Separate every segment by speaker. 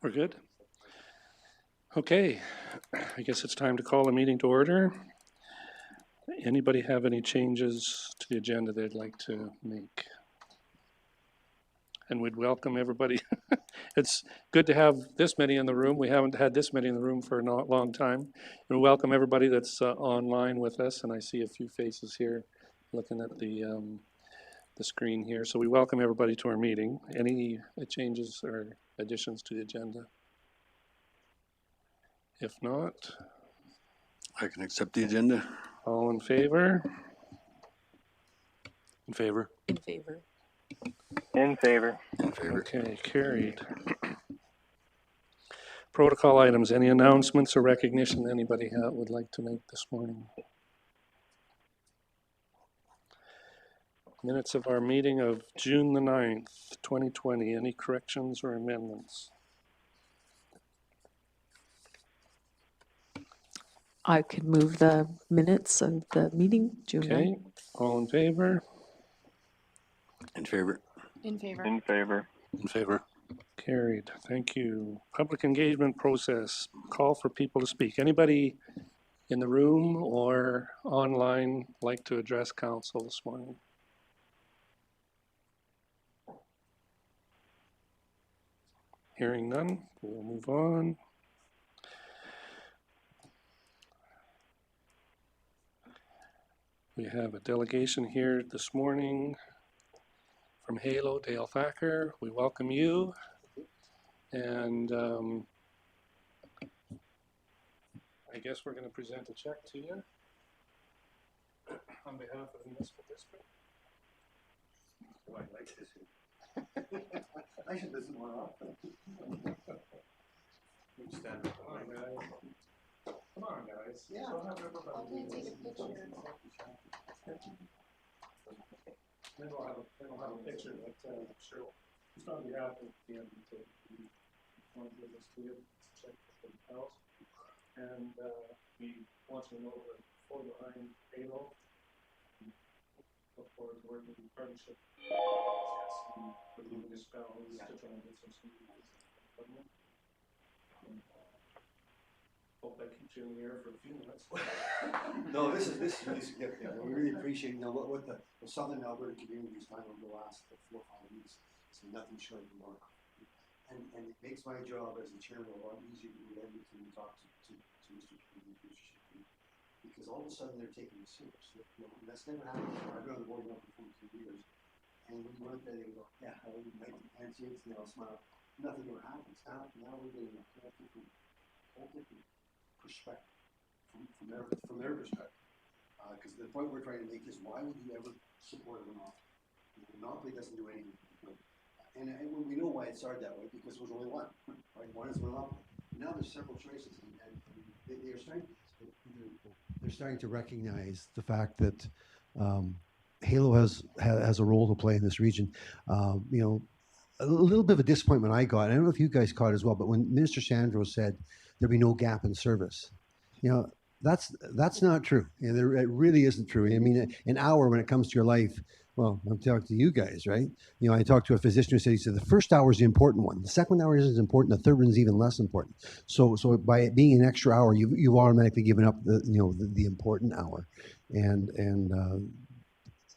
Speaker 1: We're good? Okay, I guess it's time to call the meeting to order. Anybody have any changes to the agenda they'd like to make? And we'd welcome everybody. It's good to have this many in the room. We haven't had this many in the room for a long time. And welcome everybody that's online with us. And I see a few faces here looking at the screen here. So we welcome everybody to our meeting. Any changes or additions to the agenda? If not,
Speaker 2: I can accept the agenda.
Speaker 1: all in favor?
Speaker 2: In favor.
Speaker 3: In favor.
Speaker 4: In favor.
Speaker 2: In favor.
Speaker 1: Okay, carried. Protocol items, any announcements or recognition anybody would like to make this morning? Minutes of our meeting of June the 9th, 2020. Any corrections or amendments?
Speaker 3: I could move the minutes of the meeting, June
Speaker 1: Okay,
Speaker 3: 9th.
Speaker 1: all in favor?
Speaker 2: In favor.
Speaker 5: In favor.
Speaker 4: In favor.
Speaker 2: In favor.
Speaker 1: Carried, thank you. Public engagement process, call for people to speak. Anybody in the room or online like to address council this morning? Hearing none, we'll move on. We have a delegation here this morning from Halo, Dale Thacker. We welcome you. And I guess we're going to present a check to you on behalf of the municipal district. Oh, I like this.
Speaker 6: I should listen more often.
Speaker 1: Stand up. Come on, guys. Come on, guys.
Speaker 6: Yeah.
Speaker 1: Don't have everybody.
Speaker 5: I'm gonna take a picture.
Speaker 1: Then we'll have a picture that sure. Just on behalf of the MDT, we want to give this to you. It's a check for the house. And we want you to know that for behind Halo, look forward to working in partnership with the municipalities to try and get some government. Hope that keeps you in the air for a few minutes.
Speaker 6: No, this is really significant. We really appreciate, what the Southern Alberta community's done over the last 4 or 5 weeks. It's nothing short of remarkable. And it makes my job as the chairman a lot easier to relate to and talk to Mr. Kennedy, because all of a sudden they're taking it serious. And that's never happened before. I've been on the board now for 42 years. And when you went there, they go, yeah, I would make handshakes and they'll smile. Nothing ever happens. Now we're getting a whole different perspective from their perspective. Because the point we're trying to make is, why would you ever support a monopoly? The monopoly doesn't do anything good. And we know why it started that way, because there was only one. Right? One is a monopoly. Now there's several choices, and they're starting to recognize the fact that Halo has a role to play in this region. A little bit of a disappointment I got. I don't know if you guys caught it as well, but when Minister Shandro said there'd be no gap in service, that's not true. It really isn't true. I mean, an hour when it comes to your life. Well, I'm talking to you guys, right? I talked to a physician who said, he said the first hour is the important one. The second hour isn't as important. The third one is even less important. So by it being an extra hour, you've automatically given up the important hour, and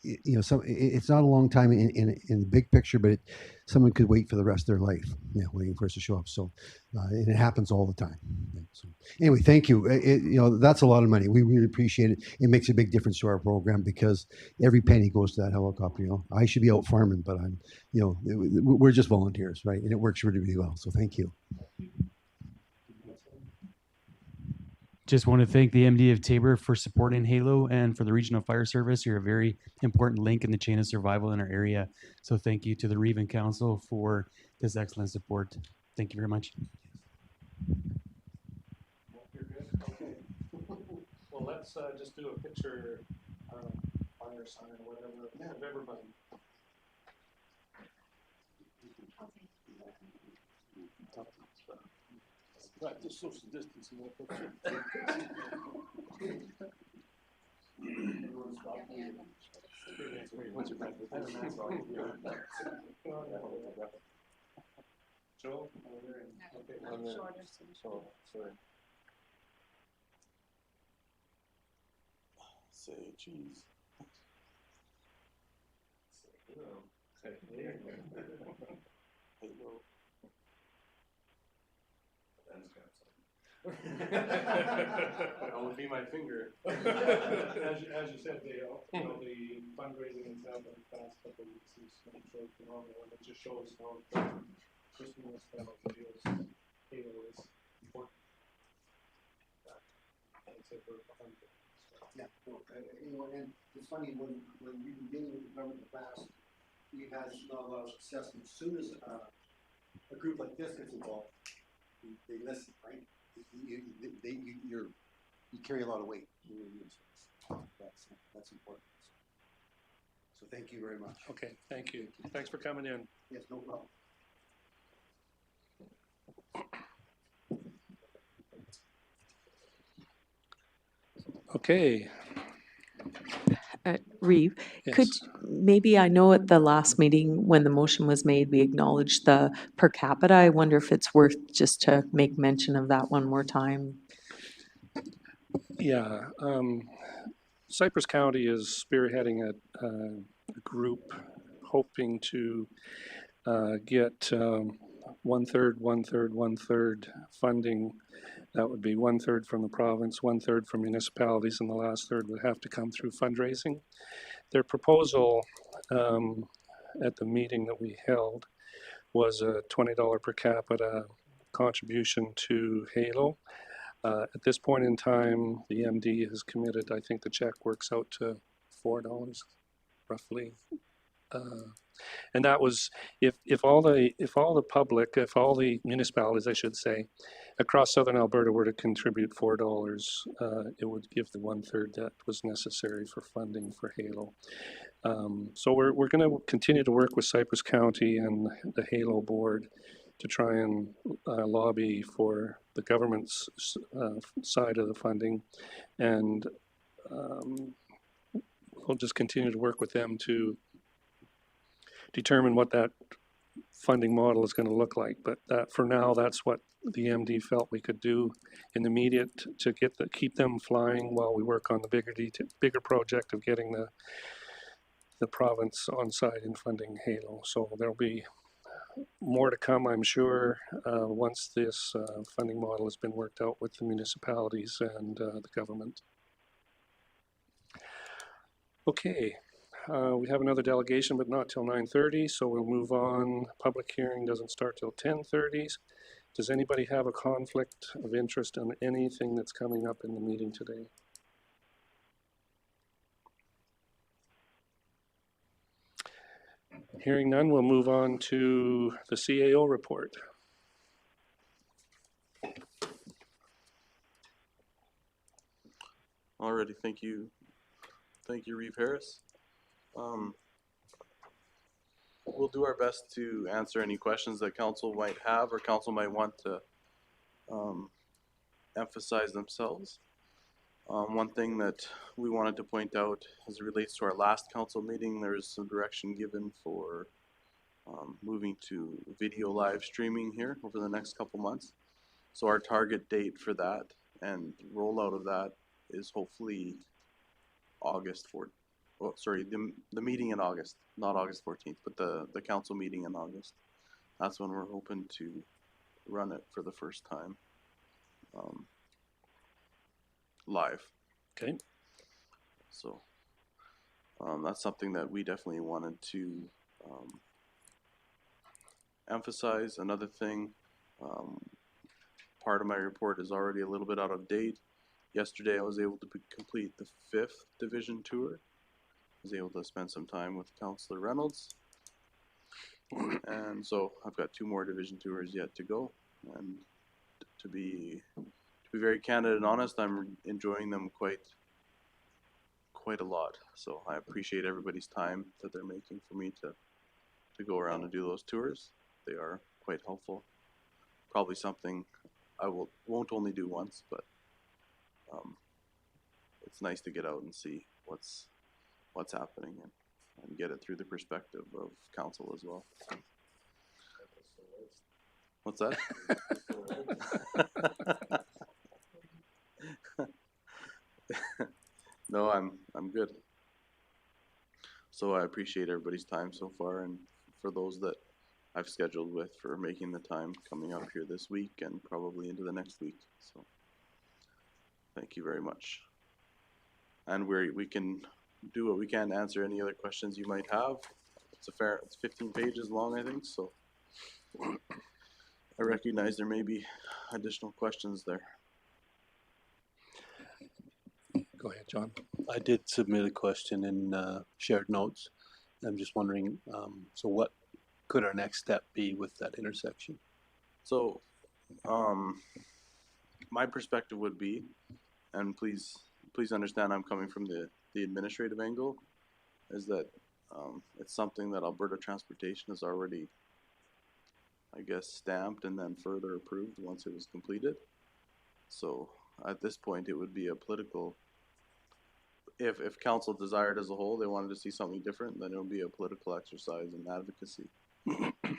Speaker 6: it's not a long time in the big picture, but someone could wait for the rest of their life, waiting for us to show up. So, and it happens all the time. So, anyway, thank you. That's a lot of money. We really appreciate it. It makes a big difference to our program, because every penny goes to that helicopter. I should be out farming, but I'm, we're just volunteers, right? And it works really, really well. So, thank you.
Speaker 7: Just want to thank the MD of Tabor for supporting Halo, and for the Regional Fire Service. You're a very important link in the chain of survival in our area. So thank you to the Reven Council for this excellent support. Thank you very much.
Speaker 1: You're good? Okay. Well, let's just do a picture, fire sign or whatever, of everybody. Practice social distancing. What's your practice? Joe? Okay.
Speaker 5: Say cheese. Halo. That would be my finger.
Speaker 1: As you said, the fundraising and stuff in the past couple of weeks is phenomenal, and it just shows how Christmas feels. Halo is important. I'd say for 100.
Speaker 6: Yeah, no, and it's funny, when we've been dealing with the government in the past, we've had not a lot of success, and as soon as a group like this gets involved, they listen, right? You carry a lot of weight. That's important. So thank you very much.
Speaker 1: Okay, thank you. Thanks for coming in.
Speaker 6: Yes, no problem.
Speaker 1: Okay.
Speaker 3: Reeve, could, maybe, I know at the last meeting when the motion was made, we acknowledged the per capita. I wonder if it's worth just to make mention of that one more time.
Speaker 1: Yeah, Cypress County is spearheading a group hoping to get 1/3 funding. That would be 1/3 from the province, 1/3 from municipalities, and the last third would have to come through fundraising. Their proposal at the meeting that we held was a $20 per capita contribution to Halo. At this point in time, the MD has committed, I think the check works out to $4 roughly. And that was, if all the municipalities, I should say, across southern Alberta were to contribute $4, it would give the 1/3 that was necessary for funding for Halo. So we're going to continue to work with Cypress County and the Halo board to try and lobby for the government's side of the funding, and we'll just continue to work with them to determine what that funding model is going to look like. But for now, that's what the MD felt we could do in the immediate to keep them flying while we work on the bigger project of getting the province on side in funding Halo. So there'll be more to come, I'm sure, once this funding model has been worked out with the municipalities and the government. Okay. We have another delegation, but not till 9:30, so we'll move on. Public hearing doesn't start till 10:30. Does anybody have a conflict of interest on anything that's coming up in the meeting today? Hearing none, we'll move on to the CAO report.
Speaker 5: Alrighty, thank you, Reeve Harris. We'll do our best to answer any questions that council might have or council might want to emphasize themselves. One thing that we wanted to point out as it relates to our last council meeting, there's some direction given for moving to video live streaming here over the next couple months. So our target date for that and rollout of that is hopefully August 4th. Oh, sorry, the meeting in August, not August 14th, but the council meeting in August. That's when we're hoping to run it for the first time live.
Speaker 1: Okay.
Speaker 5: So that's something that we definitely wanted to emphasize. Another thing, part of my report is already a little bit out of date. Yesterday I was able to complete the 5th division tour. I was able to spend some time with Councillor Reynolds, and so I've got 2 more division tours yet to go. And to be very candid and honest, I'm enjoying them quite a lot. So I appreciate everybody's time that they're making for me to go around and do those tours. They are quite helpful. Probably something won't only do once, but it's nice to get out and see what's happening and get it through the perspective of council as well. What's that? No, I'm good. So I appreciate everybody's time so far, and for those that I've scheduled with, for making the time coming up here this week and probably into the next week. So thank you very much. And we can do what we can to answer any other questions you might have. It's 15 pages long, I think, so I recognize there may be additional questions there.
Speaker 2: Go ahead, John. I did submit a question in shared notes. I'm just wondering, so what could our next step be with that intersection?
Speaker 5: So, my perspective would be, and please understand I'm coming from the administrative angle, is that it's something that Alberta Transportation has already, I guess, stamped and then further approved once it was completed. So at this point, it would be a political, if council desired as a whole, they wanted to see something different, then it would be a political exercise in advocacy.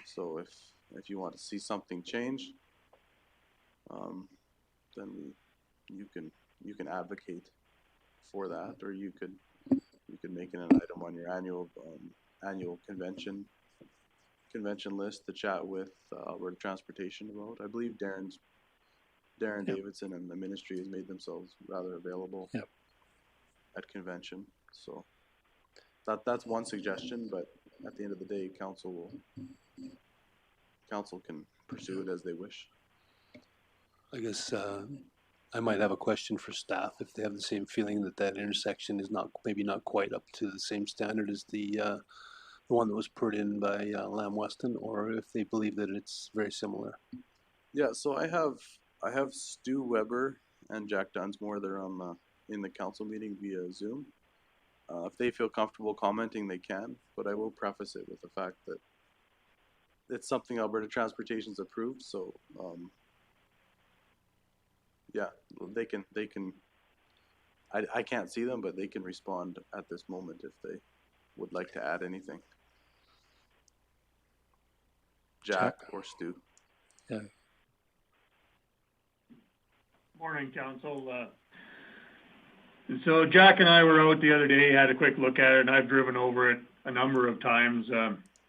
Speaker 5: So if you want to see something change, then you can advocate for that, or you could make it an item on your annual convention list to chat with Alberta Transportation about. I believe Darren
Speaker 2: Yep.
Speaker 5: Davidson and the ministry has made themselves rather available.
Speaker 2: Yep.
Speaker 5: At convention. So that's one suggestion, but at the end of the day, council can pursue it as they wish.
Speaker 2: I guess I might have a question for staff if they have the same feeling that intersection is maybe not quite up to the same standard as the one that was put in by Lamb Weston, or if they believe that it's very similar.
Speaker 5: Yeah, so I have Stu Weber and Jack Dunsmore. They're on in the council meeting via Zoom. If they feel comfortable commenting, they can, but I will preface it with the fact that it's something Alberta Transportation's approved, so yeah, they can I can't see them, but they can respond at this moment if they would like to add anything. Jack or Stu.
Speaker 2: Yeah.
Speaker 1: Morning, council. So Jack and I were out the other day, had a quick look at it, and I've driven over it a number of times.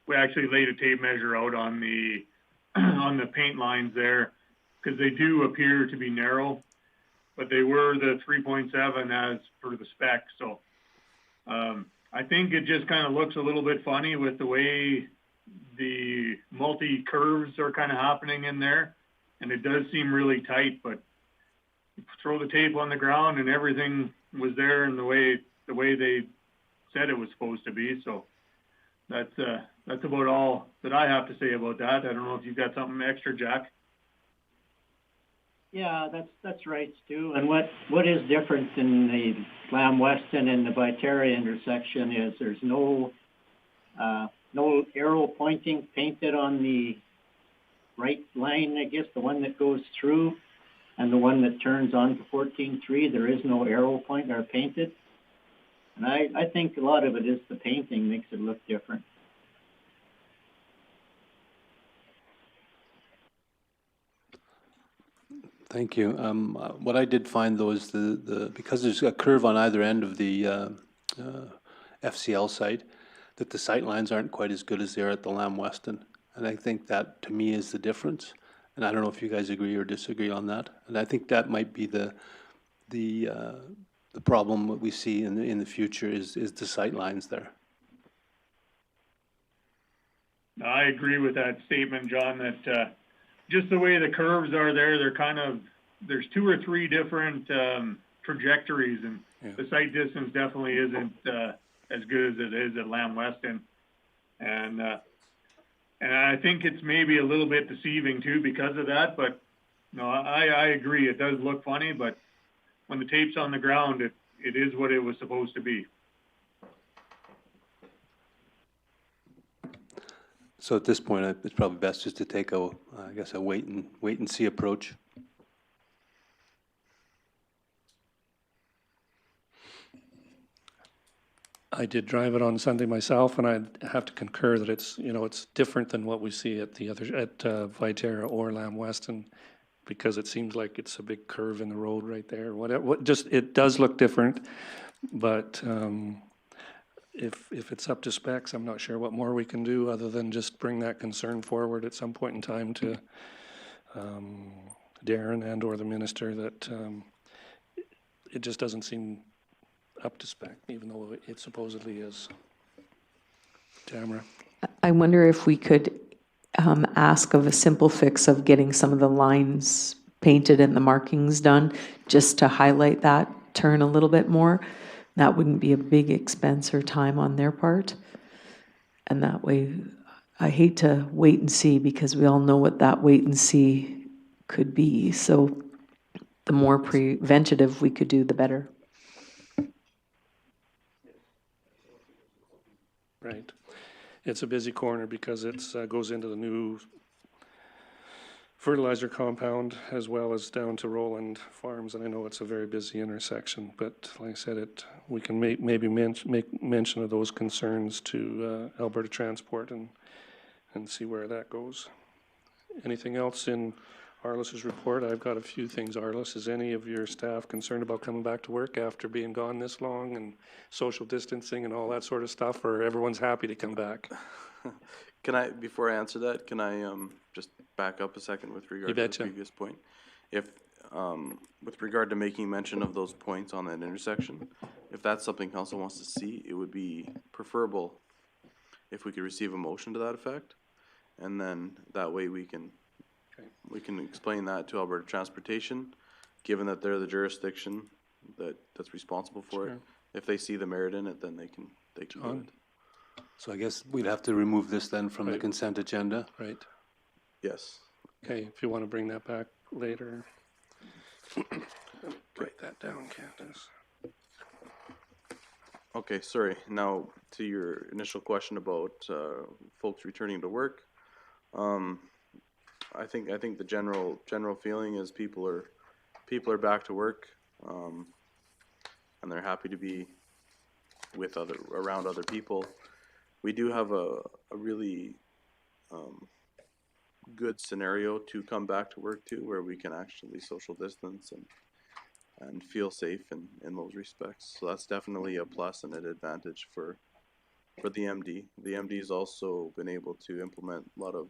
Speaker 1: We actually laid a tape measure out on the on the paint lines there, because they do appear to be narrow, but they were the 3.7 as per the spec. So I think it just kind of looks a little bit funny with the way the multi curves are kind of happening in there, and it does seem really tight, but throw the tape on the ground and everything was there in the way they said it was supposed to be. So that's about all that I have to say about that. I don't know if you've got something extra, Jack.
Speaker 8: Yeah, that's right, Stu. And what is different in the Lamb Weston and the Viterra intersection is there's no arrow pointing painted on the right line, I guess, the one that goes through, and the one that turns on to 14.3, there is no arrow point or painted. And I think a lot of it is the painting makes it look different.
Speaker 2: Thank you. What I did find though is because there's a curve on either end of the FCL site, that the sight lines aren't quite as good as they are at the Lamb Weston. And I think that to me is the difference. And I don't know if you guys agree or disagree on that. And I think that might be the problem that we see in the future is the sight lines there.
Speaker 1: I agree with that statement, John, that just the way the curves are there, they're kind of, there's 2 or 3 different trajectories, and
Speaker 2: Yeah.
Speaker 1: the sight distance definitely isn't as good as it is at Lamb Weston. And I think it's maybe a little bit deceiving too because of that, but no, I agree. It does look funny, but when the tape's on the ground, it is what it was supposed to be.
Speaker 2: So at this point, it's probably best just to take a wait and see approach.
Speaker 1: I did drive it on Sunday myself, and I'd have to concur that it's, you know, it's different than what we see at the other, at Viterra or Lamb Weston, because it seems like it's a big curve in the road right there. What, just, it does look different, but if it's up to specs, I'm not sure what more we can do other than just bring that concern forward at some point in time to Darren and/or the minister that it just doesn't seem up to spec, even though it supposedly is. Tamara?
Speaker 3: I wonder if we could ask of a simple fix of getting some of the lines painted and the markings done, just to highlight that turn a little bit more. That wouldn't be a big expense or time on their part. And that way, I hate to wait and see, because we all know what that wait and see could be. So the more preventative we could do, the better.
Speaker 1: Right. It's a busy corner because it's goes into the new fertilizer compound as well as down to Roland Farms, and I know it's a very busy intersection, but like I said, we can maybe make mention of those concerns to Alberta Transport and see where that goes. Anything else in Arliss's report? I've got a few things. Arliss, is any of your staff concerned about coming back to work after being gone this long and social distancing and all that sort of stuff, or everyone's happy to come back?
Speaker 5: Can I, before I answer that, can I just back up a second with regard to the previous point? If, with regard to making mention of those points on that intersection, if that's something council wants to see, it would be preferable if we could receive a motion to that effect, and then that way we can explain that to Alberta Transportation, given that they're the jurisdiction that's responsible for it. If they see the merit in it, then they can do it.
Speaker 2: So I guess we'd have to remove this then from the consent agenda.
Speaker 1: Right.
Speaker 5: Yes.
Speaker 1: Okay, if you want to bring that back later. Write that down, Candace.
Speaker 5: Okay, sorry. Now to your initial question about folks returning to work. I think the general feeling is people are back to work, and they're happy to be with around other people. We do have a really good scenario to come back to work to, where we can actually social distance and feel safe in those respects. So that's definitely a plus and an advantage for the MD. The MD's also been able to implement a lot of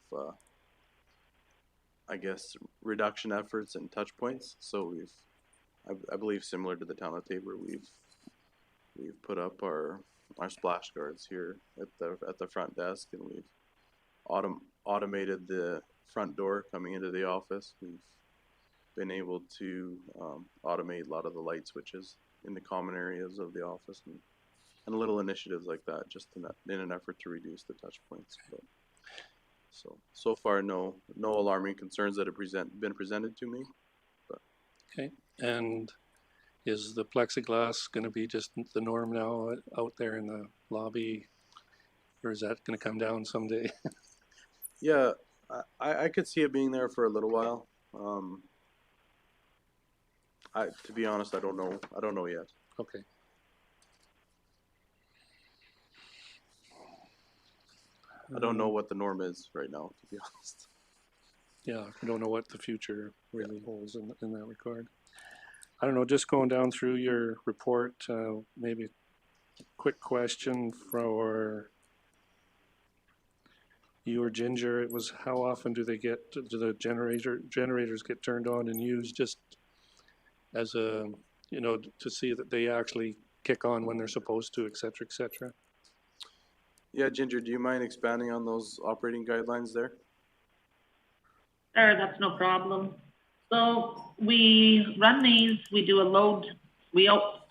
Speaker 5: I guess reduction efforts and touch points. So I believe similar to the town of Taber, we've put up our splash guards here at the front desk, and we've automated the front door coming into the office. We've been able to automate a lot of the light switches in the common areas of the office, and little initiatives like that, just in an effort to reduce the touch points. But, so far, no alarming concerns that have been presented to me. But.
Speaker 1: Okay, and is the plexiglass going to be just the norm now out there in the lobby, or is that going to come down someday?
Speaker 5: Yeah, I could see it being there for a little while. To be honest, I don't know. I don't know yet.
Speaker 1: Okay.
Speaker 5: I don't know what the norm is right now, to be honest.
Speaker 1: Yeah, I don't know what the future really holds in that regard. I don't know, just going down through your report, maybe a quick question for you or Ginger. It was, how often do the generators get turned on and used, just as a, you know, to see that they actually kick on when they're supposed to, et cetera, et cetera?
Speaker 5: Yeah, Ginger, do you mind expanding on those operating guidelines there?
Speaker 9: Sure, that's no problem. So we run these, we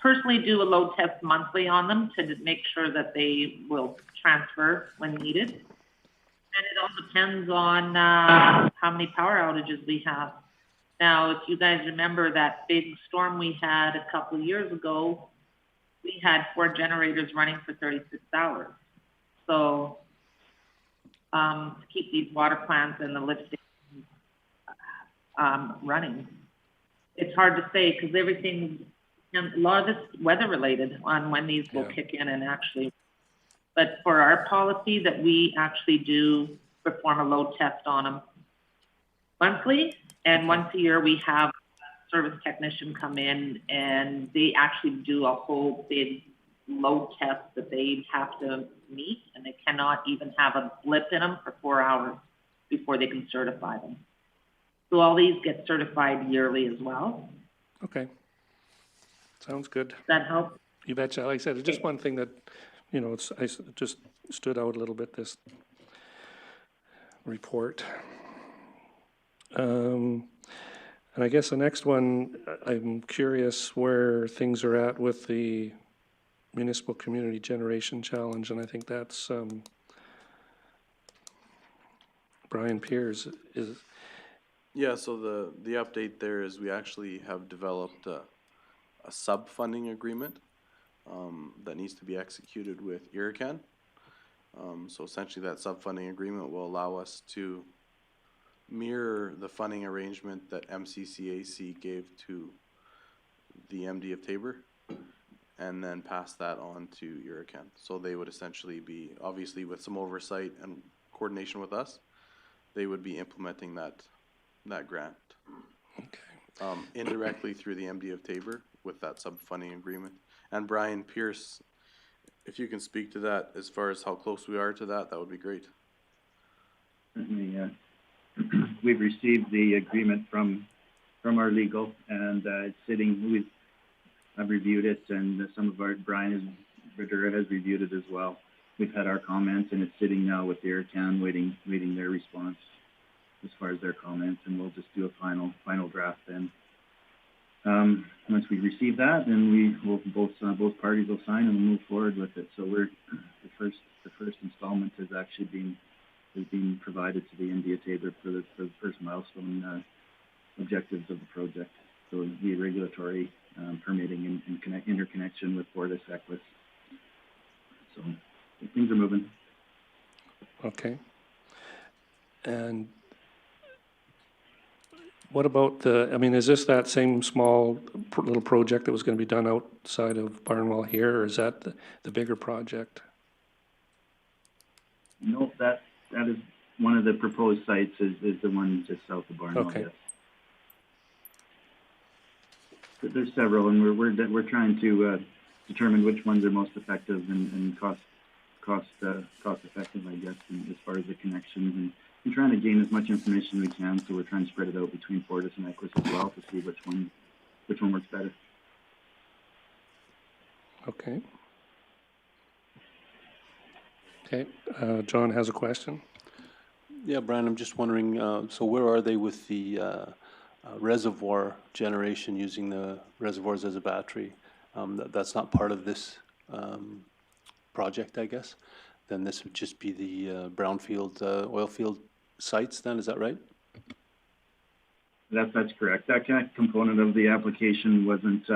Speaker 9: personally do a load test monthly on them to make sure that they will transfer when needed. And it all depends on how many power outages we have. Now, if you guys remember that big storm we had a couple of years ago, we had 4 generators running for 36 hours. So to keep these water plants and the lift stations running. It's hard to say because everything's And a lot of this weather related on when these will
Speaker 2: Yeah.
Speaker 9: kick in and actually. But for our policy that we actually do perform a load test on them monthly, and once a year we have a service technician come in and they actually do a whole big load test that they have to meet, and they cannot even have a blip in them for 4 hours before they can certify them. So all these get certified yearly as well.
Speaker 1: Okay. Sounds good.
Speaker 9: Does that help?
Speaker 1: You betcha. Like I said, it's just one thing that, you know, it just stood out a little bit, this report. And I guess the next one, I'm curious where things are at with the Municipal Community Generation Challenge, and I think that's, Brian Pierce is,
Speaker 5: Yeah, so the update there is we actually have developed a sub-funding agreement that needs to be executed with Irrican. So essentially that sub-funding agreement will allow us to mirror the funding arrangement that MCCAC gave to the MD of Tabor, and then pass that on to Irrican. So they would essentially be, obviously with some oversight and coordination with us, they would be implementing that grant.
Speaker 1: okay.
Speaker 5: Indirectly through the MD of Tabor with that sub-funding agreement. And Brian Pierce, if you can speak to that as far as how close we are to that, that would be great.
Speaker 10: Certainly, we've received the agreement from our legal, and it's sitting. I've reviewed it, and Brian Vidura has reviewed it as well. We've had our comments, and it's sitting now with the Irrican, waiting their response as far as their comments, and we'll just do a final draft then. Once we receive that, then both parties will sign and we'll move forward with it. So the first installment has actually been provided to the MD of Tabor for the first milestone objectives of the project. So the regulatory permitting and interconnection with Fortis Equus. So things are moving.
Speaker 1: Okay. And what about is this that same small little project that was going to be done outside of Barnwell here, or is that the bigger project?
Speaker 10: No, that is one of the proposed sites is the one just south of Barnwell.
Speaker 1: Okay.
Speaker 10: Yes. But there's several, and we're trying to determine which ones are most effective and cost effective, I guess, and as far as the connections, and trying to gain as much information we can. So we're trying to spread it out between Fortis and Equus as well to see which one works better.
Speaker 1: Okay. Okay, John has a question.
Speaker 2: Yeah, Brian, I'm just wondering, so where are they with the reservoir generation using the reservoirs as a battery? That's not part of this project, I guess. Then this would just be the brownfield oil field sites then, is that right?
Speaker 10: That's correct. That kind of component of the application wasn't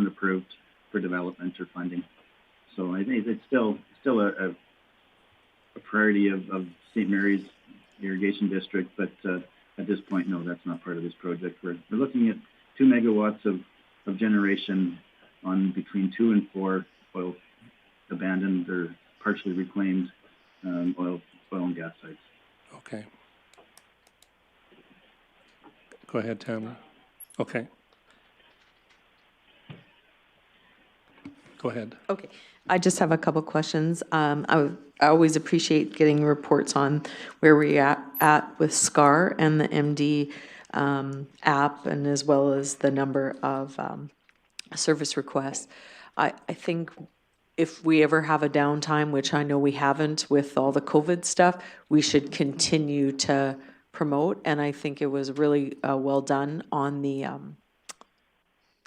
Speaker 10: approved for development or funding. So I think it's still a priority of St. Mary's Irrigation District, but at this point, no, that's not part of this project. We're looking at 2 megawatts of generation on between 2 and 4 oil abandoned or partially reclaimed oil and gas sites.
Speaker 1: Okay. Go ahead, Tamara. Okay. Go ahead.
Speaker 3: Okay, I just have a couple questions. I always appreciate getting reports on where we're at with SCAR and the MD app, and as well as the number of service requests. I think if we ever have a downtime, which I know we haven't with all the COVID stuff, we should continue to promote, and I think it was really well done on the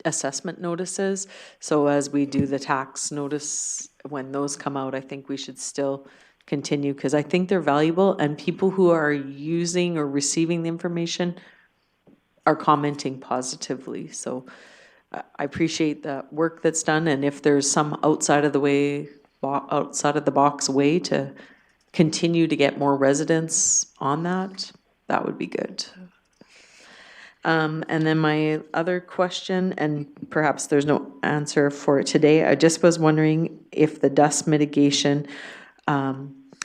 Speaker 3: assessment notices. So as we do the tax notice, when those come out, I think we should still continue, because I think they're valuable, and people who are using or receiving the information are commenting positively. So I appreciate the work that's done, and if there's some outside of the box way to continue to get more residents on that, that would be good. And then my other question, and perhaps there's no answer for it today, I just was wondering if the dust mitigation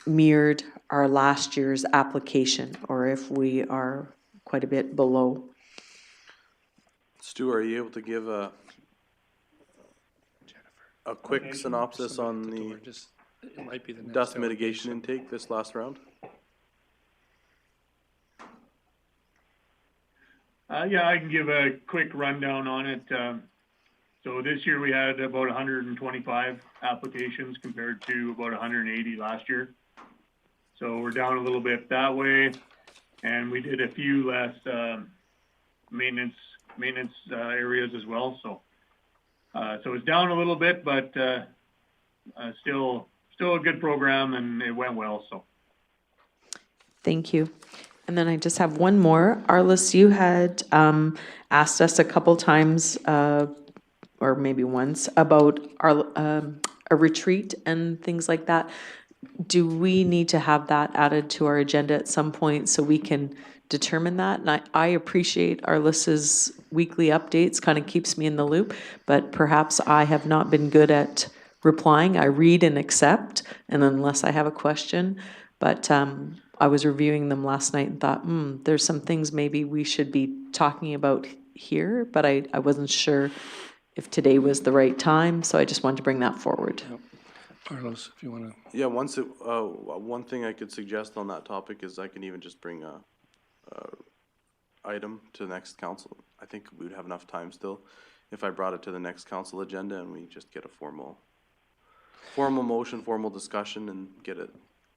Speaker 3: mirrored our last year's application, or if we are quite a bit below.
Speaker 5: Stu, are you able to give a quick synopsis on the
Speaker 2: It might be the next
Speaker 5: dust mitigation
Speaker 2: delegation.
Speaker 5: intake this last round?
Speaker 1: Yeah, I can give a quick rundown on it. So this year we had about 125 applications compared to about 180 last year. So we're down a little bit that way, and we did a few less maintenance areas as well. So it's down a little bit, but still a good program, and it went well. So.
Speaker 3: Thank you. And then I just have one more. Arliss, you had asked us a couple times, or maybe once, about our a retreat and things like that. Do we need to have that added to our agenda at some point so we can determine that? And I appreciate Arliss's weekly updates, kind of keeps me in the loop, but perhaps I have not been good at replying. I read and accept, and unless I have a question, but I was reviewing them last night and thought, there's some things maybe we should be talking about here, but I wasn't sure if today was the right time, so I just wanted to bring that forward.
Speaker 2: Yep. Carlos, if you want to.
Speaker 5: Yeah, one thing I could suggest on that topic is I can even just bring a item to the next council. I think we would have enough time still if I brought it to the next council agenda and we just get a formal motion, formal discussion, and get it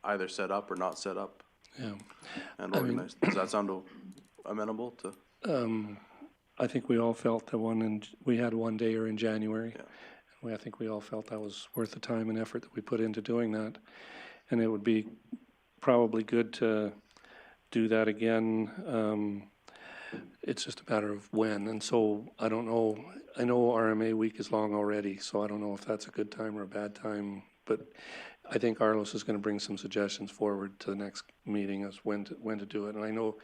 Speaker 5: either set up or not set up.
Speaker 2: Yeah.
Speaker 5: And organized. Does that sound amenable to?
Speaker 11: I think we all felt we had one dayer in January.
Speaker 5: Yeah.
Speaker 11: I think we all felt that was worth the time and effort that we put into doing that. And it would be probably good to do that again. It's just a matter of when. And so I don't know. I know RMA week is long already, so I don't know if that's a good time or a bad time. But I think Arliss is going to bring some suggestions forward to the next meeting as when to do it. And I know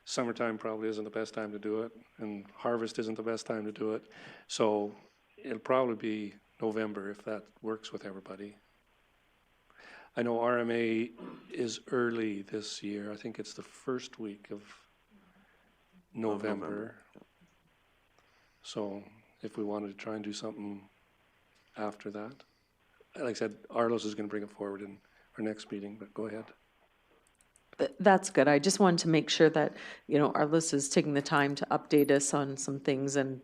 Speaker 11: summertime probably isn't the best time to do it, and harvest isn't the best time to do it. So it'll probably be November if that works with everybody. I know RMA is early this year. I think it's the first week of November. So if we wanted to try and do something after that. Like I said, Arliss is going to bring it forward in our next meeting, but go ahead.
Speaker 3: That's good. I just wanted to make sure that, Arliss is taking the time to update us on some things, and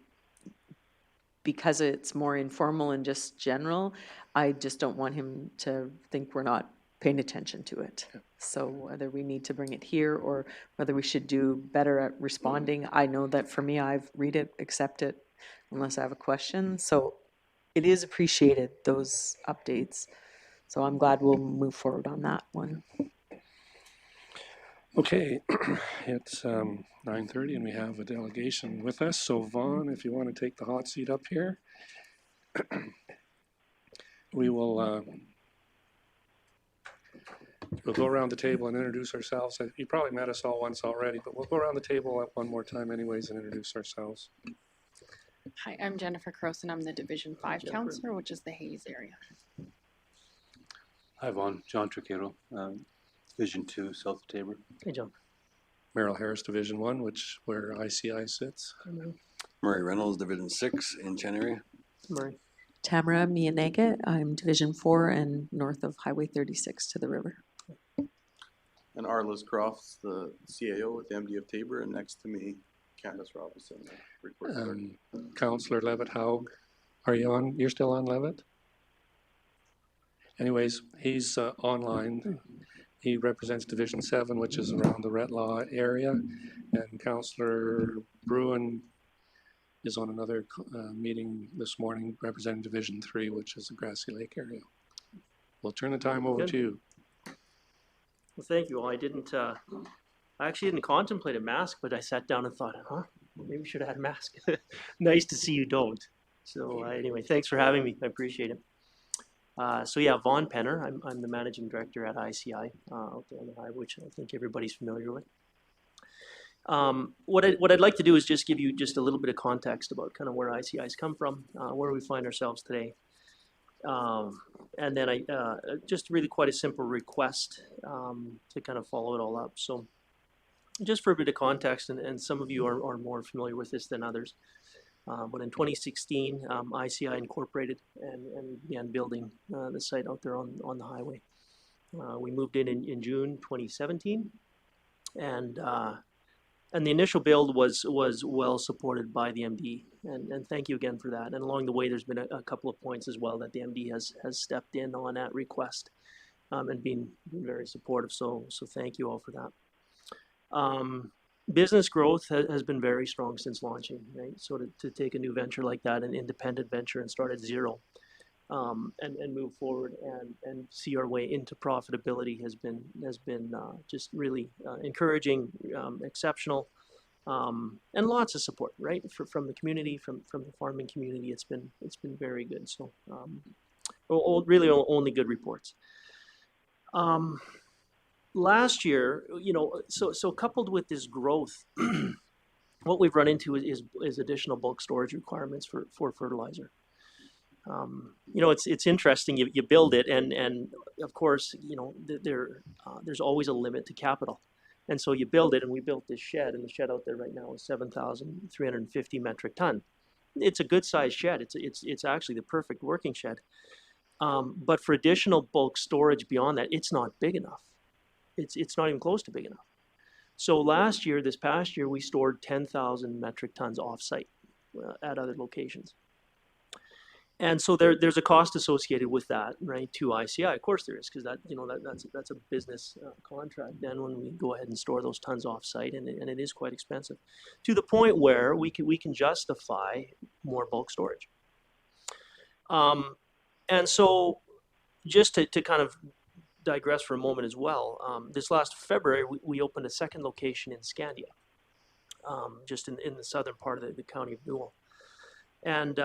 Speaker 3: because it's more informal and just general, I just don't want him to think we're not paying attention to it. Yeah. So whether we need to bring it here or whether we should do better at responding, I know that for me, I've read it, accept it, unless I have a question. So it is appreciated, those updates. So I'm glad we'll move forward on that one.
Speaker 11: Okay, it's 9:30 and we have a delegation with us. So Vaughn, if you want to take the hot seat up here, we will we'll go around the table and introduce ourselves. You probably met us all once already, but we'll go around the table one more time anyways and introduce ourselves.
Speaker 12: Hi, I'm Jennifer Croson. I'm the Division 5 counselor, which is the Hayes area.
Speaker 2: Hi, Vaughn. John Trichetto, Division 2, South Tabor.
Speaker 13: Hey, John.
Speaker 11: Merrill Harris, Division 1, where ICI sits.
Speaker 14: Murray Reynolds, Division 6 in Chenery.
Speaker 13: Murray.
Speaker 3: Tamara Mianega, I'm Division 4 and north of Highway 36 to the river.
Speaker 5: And Arliss Crofts, the CAO with the MD of Tabor, and next to me, Candace Robinson.
Speaker 11: Councillor Levitt Haug, are you on? You're still on, Levitt? Anyways, he's online. He represents Division 7, which is around the Retlaw area, and Councillor Bruin is on another meeting this morning representing Division 3, which is the Grassy Lake area. We'll turn the time over to you.
Speaker 13: Well, thank you. Well, I actually didn't contemplate a mask, but I sat down and thought, maybe we should have had a mask. Nice to see you don't. So anyway, thanks for having me. I appreciate it. So yeah, Vaughn Penner. I'm the managing director at ICI out there on the highway, which I think everybody's familiar with. What I'd like to do is just give you just a little bit of context about kind of where ICI's come from, where we find ourselves today. And then just really quite a simple request to kind of follow it all up. So just for a bit of context, and some of you are more familiar with this than others, but in 2016, ICI incorporated and began building the site out there on the highway. We moved in June 2017, and the initial build was well supported by the MD, and thank you again for that. And along the way, there's been a couple of points as well that the MD has stepped in on at request, and been very supportive. So thank you all for that. Business growth has been very strong since launching, right? So to take a new venture like that, an independent venture, and start at zero, and move forward and see our way into profitability has been just really encouraging, exceptional, and lots of support, right, from the community, from the farming community. It's been very good. So really only good reports. Last year, so coupled with this growth, what we've run into is additional bulk storage requirements for fertilizer. It's interesting. You build it, and of course, there's always a limit to capital, and so you build it. And we built this shed, and the shed out there right now is 7,350 metric ton. It's a good sized shed. It's actually the perfect working shed. But for additional bulk storage beyond that, it's not big enough. It's not even close to big enough. So this past year, we stored 10,000 metric tons off-site at other locations. And so there's a cost associated with that, right, to ICI. Of course there is, because that's a business contract then when we go ahead and store those tons off-site, and it is quite expensive, to the point where we can justify more bulk storage. And so just to kind of digress for a moment as well, this last February, we opened a second location in Scandia, just in the southern part of the county of Newell. And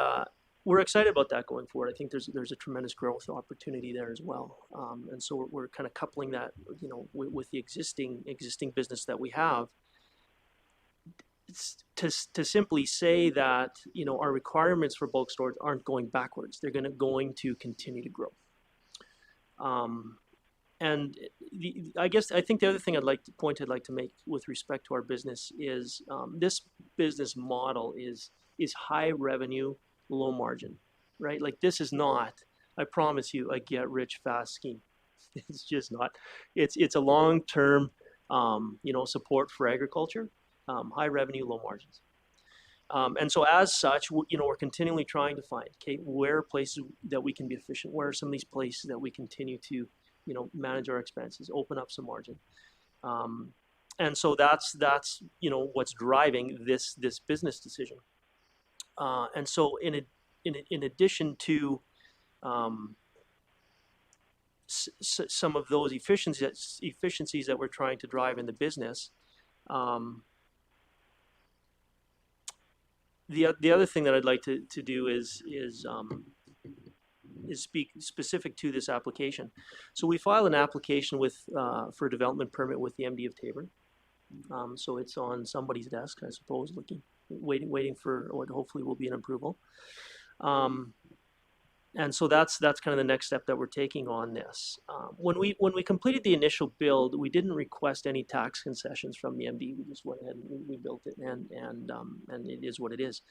Speaker 13: we're excited about that going forward. I think there's a tremendous growth opportunity there as well. And so we're kind of coupling that, with the existing business that we have, to simply say that, our requirements for bulk storage aren't going backwards. They're going to continue to grow. And I think the other thing I'd like to make with respect to our business is this business model is high revenue, low margin, right? Like, this is not, I promise you, a get rich fast scheme. It's just not. It's a long-term, support for agriculture, high revenue, low margins. And so as such, we're continually trying to find, where are places that we can be efficient? Where are some of these places that we continue to, manage our expenses, open up some margin? And so that's what's driving this business decision. And so in addition to some of those efficiencies that we're trying to drive in the business, the other thing that I'd like to do is speak specific to this application. So we filed an application for a development permit with the MD of Taber. So it's on somebody's desk, I suppose, waiting for what hopefully will be an approval. And so that's kind of the next step that we're taking on this. When we completed the initial build, we didn't request any tax concessions from the MD. We just went ahead and we built it, and it is what it is.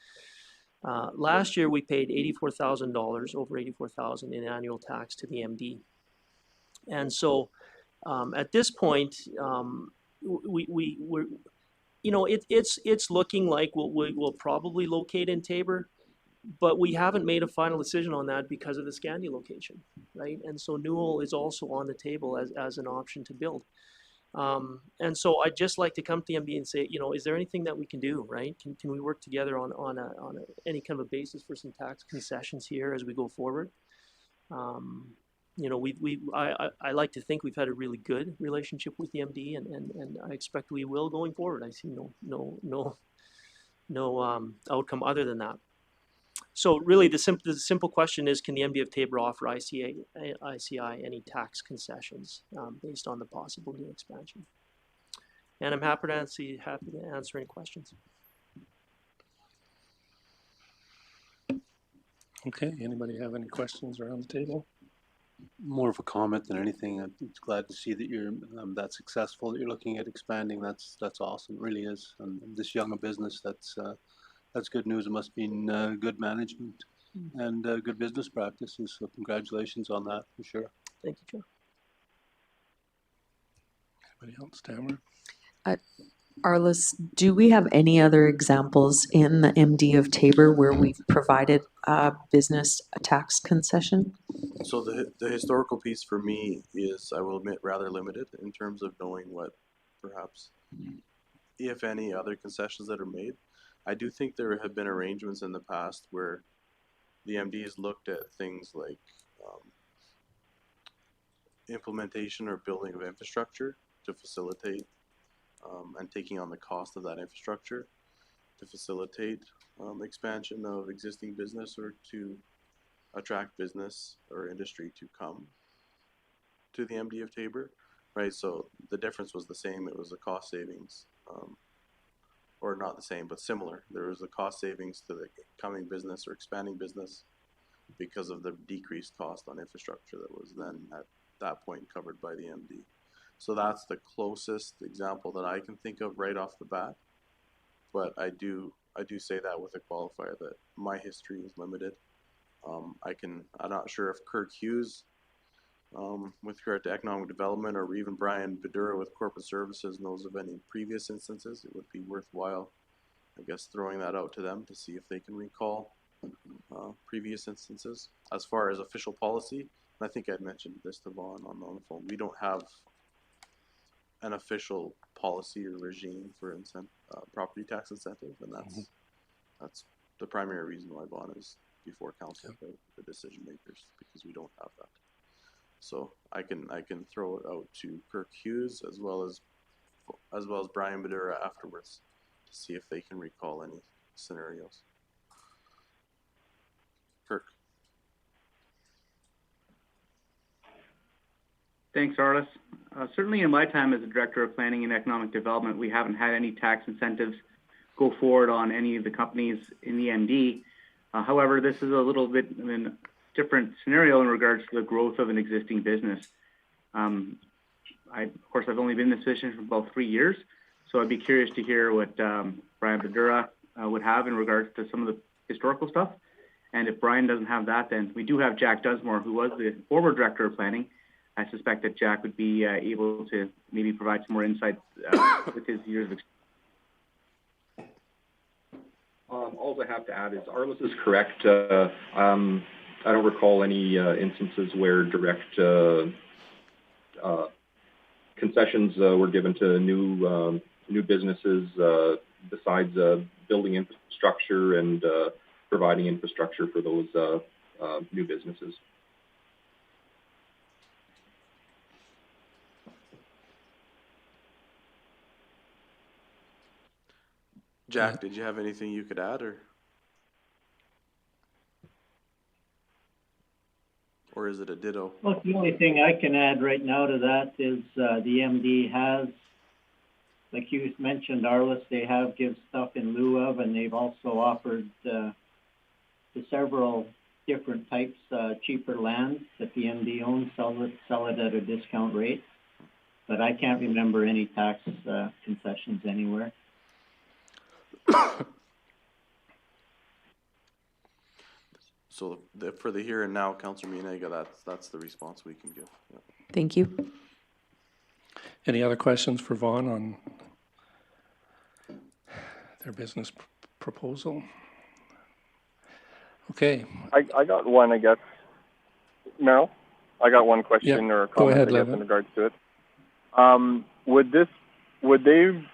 Speaker 13: Last year we paid $84,000, over $84,000 in annual tax to the MD. And so at this point, we're it's looking like we'll probably locate in Taber, but we haven't made a final decision on that because of the Scandia location, right? And so Newell is also on the table as an option to build. And so I'd just like to come to the MD and say, is there anything that we can do, right? Can we work together on any kind of a basis for some tax concessions here as we go forward? I like to think we've had a really good relationship with the MD, and I expect we will going forward. I see no outcome other than that. So really, the simple question is, can the MD of Taber offer ICI any tax concessions based on the possible new expansion? And I'm happy to answer any questions.
Speaker 11: Okay, anybody have any questions around the table?
Speaker 2: More of a comment than anything. I'm glad to see that you're that successful, that you're looking at expanding. That's awesome, it really is. And this young a business, that's good news. It must mean good management and good business practices. So congratulations on that, for sure.
Speaker 13: Thank you, Joe.
Speaker 11: Anybody else, Tamara?
Speaker 3: Arliss, do we have any other examples in the MD of Tabor where we've provided a business a tax concession?
Speaker 5: So the historical piece for me is, I will admit, rather limited in terms of knowing what perhaps, if any, other concessions that are made. I do think there have been arrangements in the past where the MDs looked at things like implementation or building of infrastructure to facilitate and taking on the cost of that infrastructure to facilitate expansion of existing business or to attract business or industry to come to the MD of Tabor, right? So the difference was the same. It was the cost savings, or not the same, but similar. There was a cost savings to the coming business or expanding business because of the decreased cost on infrastructure that was then at that point covered by the MD. So that's the closest example that I can think of right off the bat. But I do say that with a qualifier that my history is limited. I'm not sure if Kirk Hughes, with regard to economic development, or even Brian Badura with corporate services knows of any previous instances. It would be worthwhile, I guess, throwing that out to them to see if they can recall previous instances. As far as official policy, and I think I'd mentioned this to Vaughn on the phone, we don't have an official policy or regime for property tax incentive, and that's the primary reason why Vaughn is before council, the decision makers, because we don't have that. So I can throw it out to Kirk Hughes as well as Brian Badura afterwards to see if they can recall any scenarios. Kirk.
Speaker 15: Thanks, Arliss. Certainly in my time as a Director of Planning and Economic Development, we haven't had any tax incentives go forward on any of the companies in the MD. However, this is a little bit of a different scenario in regards to the growth of an existing business. Of course, I've only been in this position for about 3 years, so I'd be curious to hear what Brian Badura would have in regards to some of the historical stuff. And if Brian doesn't have that, then we do have Jack Dusmore, who was the former Director of Planning. I suspect that Jack would be able to maybe provide some more insight with his years of experience.
Speaker 16: All I have to add is Arliss is correct. I don't recall any instances where direct concessions were given to new businesses besides building infrastructure and providing infrastructure for those new businesses.
Speaker 5: Jack, did you have anything you could add, or is it a ditto?
Speaker 8: Well, the only thing I can add right now to that is the MD has, like you mentioned, Arliss, they have give stuff in lieu of, and they've also offered to several different types cheaper land that the MD owns, sell it at a discount rate. But I can't remember any tax concessions anywhere.
Speaker 5: So for the here and now, Councillor Mianega, that's the response we can give. Yeah.
Speaker 3: Thank you.
Speaker 11: Any other questions for Vaughn on their business proposal? Okay.
Speaker 4: I got one, I guess. Meryl, I got one question or a comment,
Speaker 11: ahead,
Speaker 4: I guess,
Speaker 11: Levin.
Speaker 4: in regards to it. Would they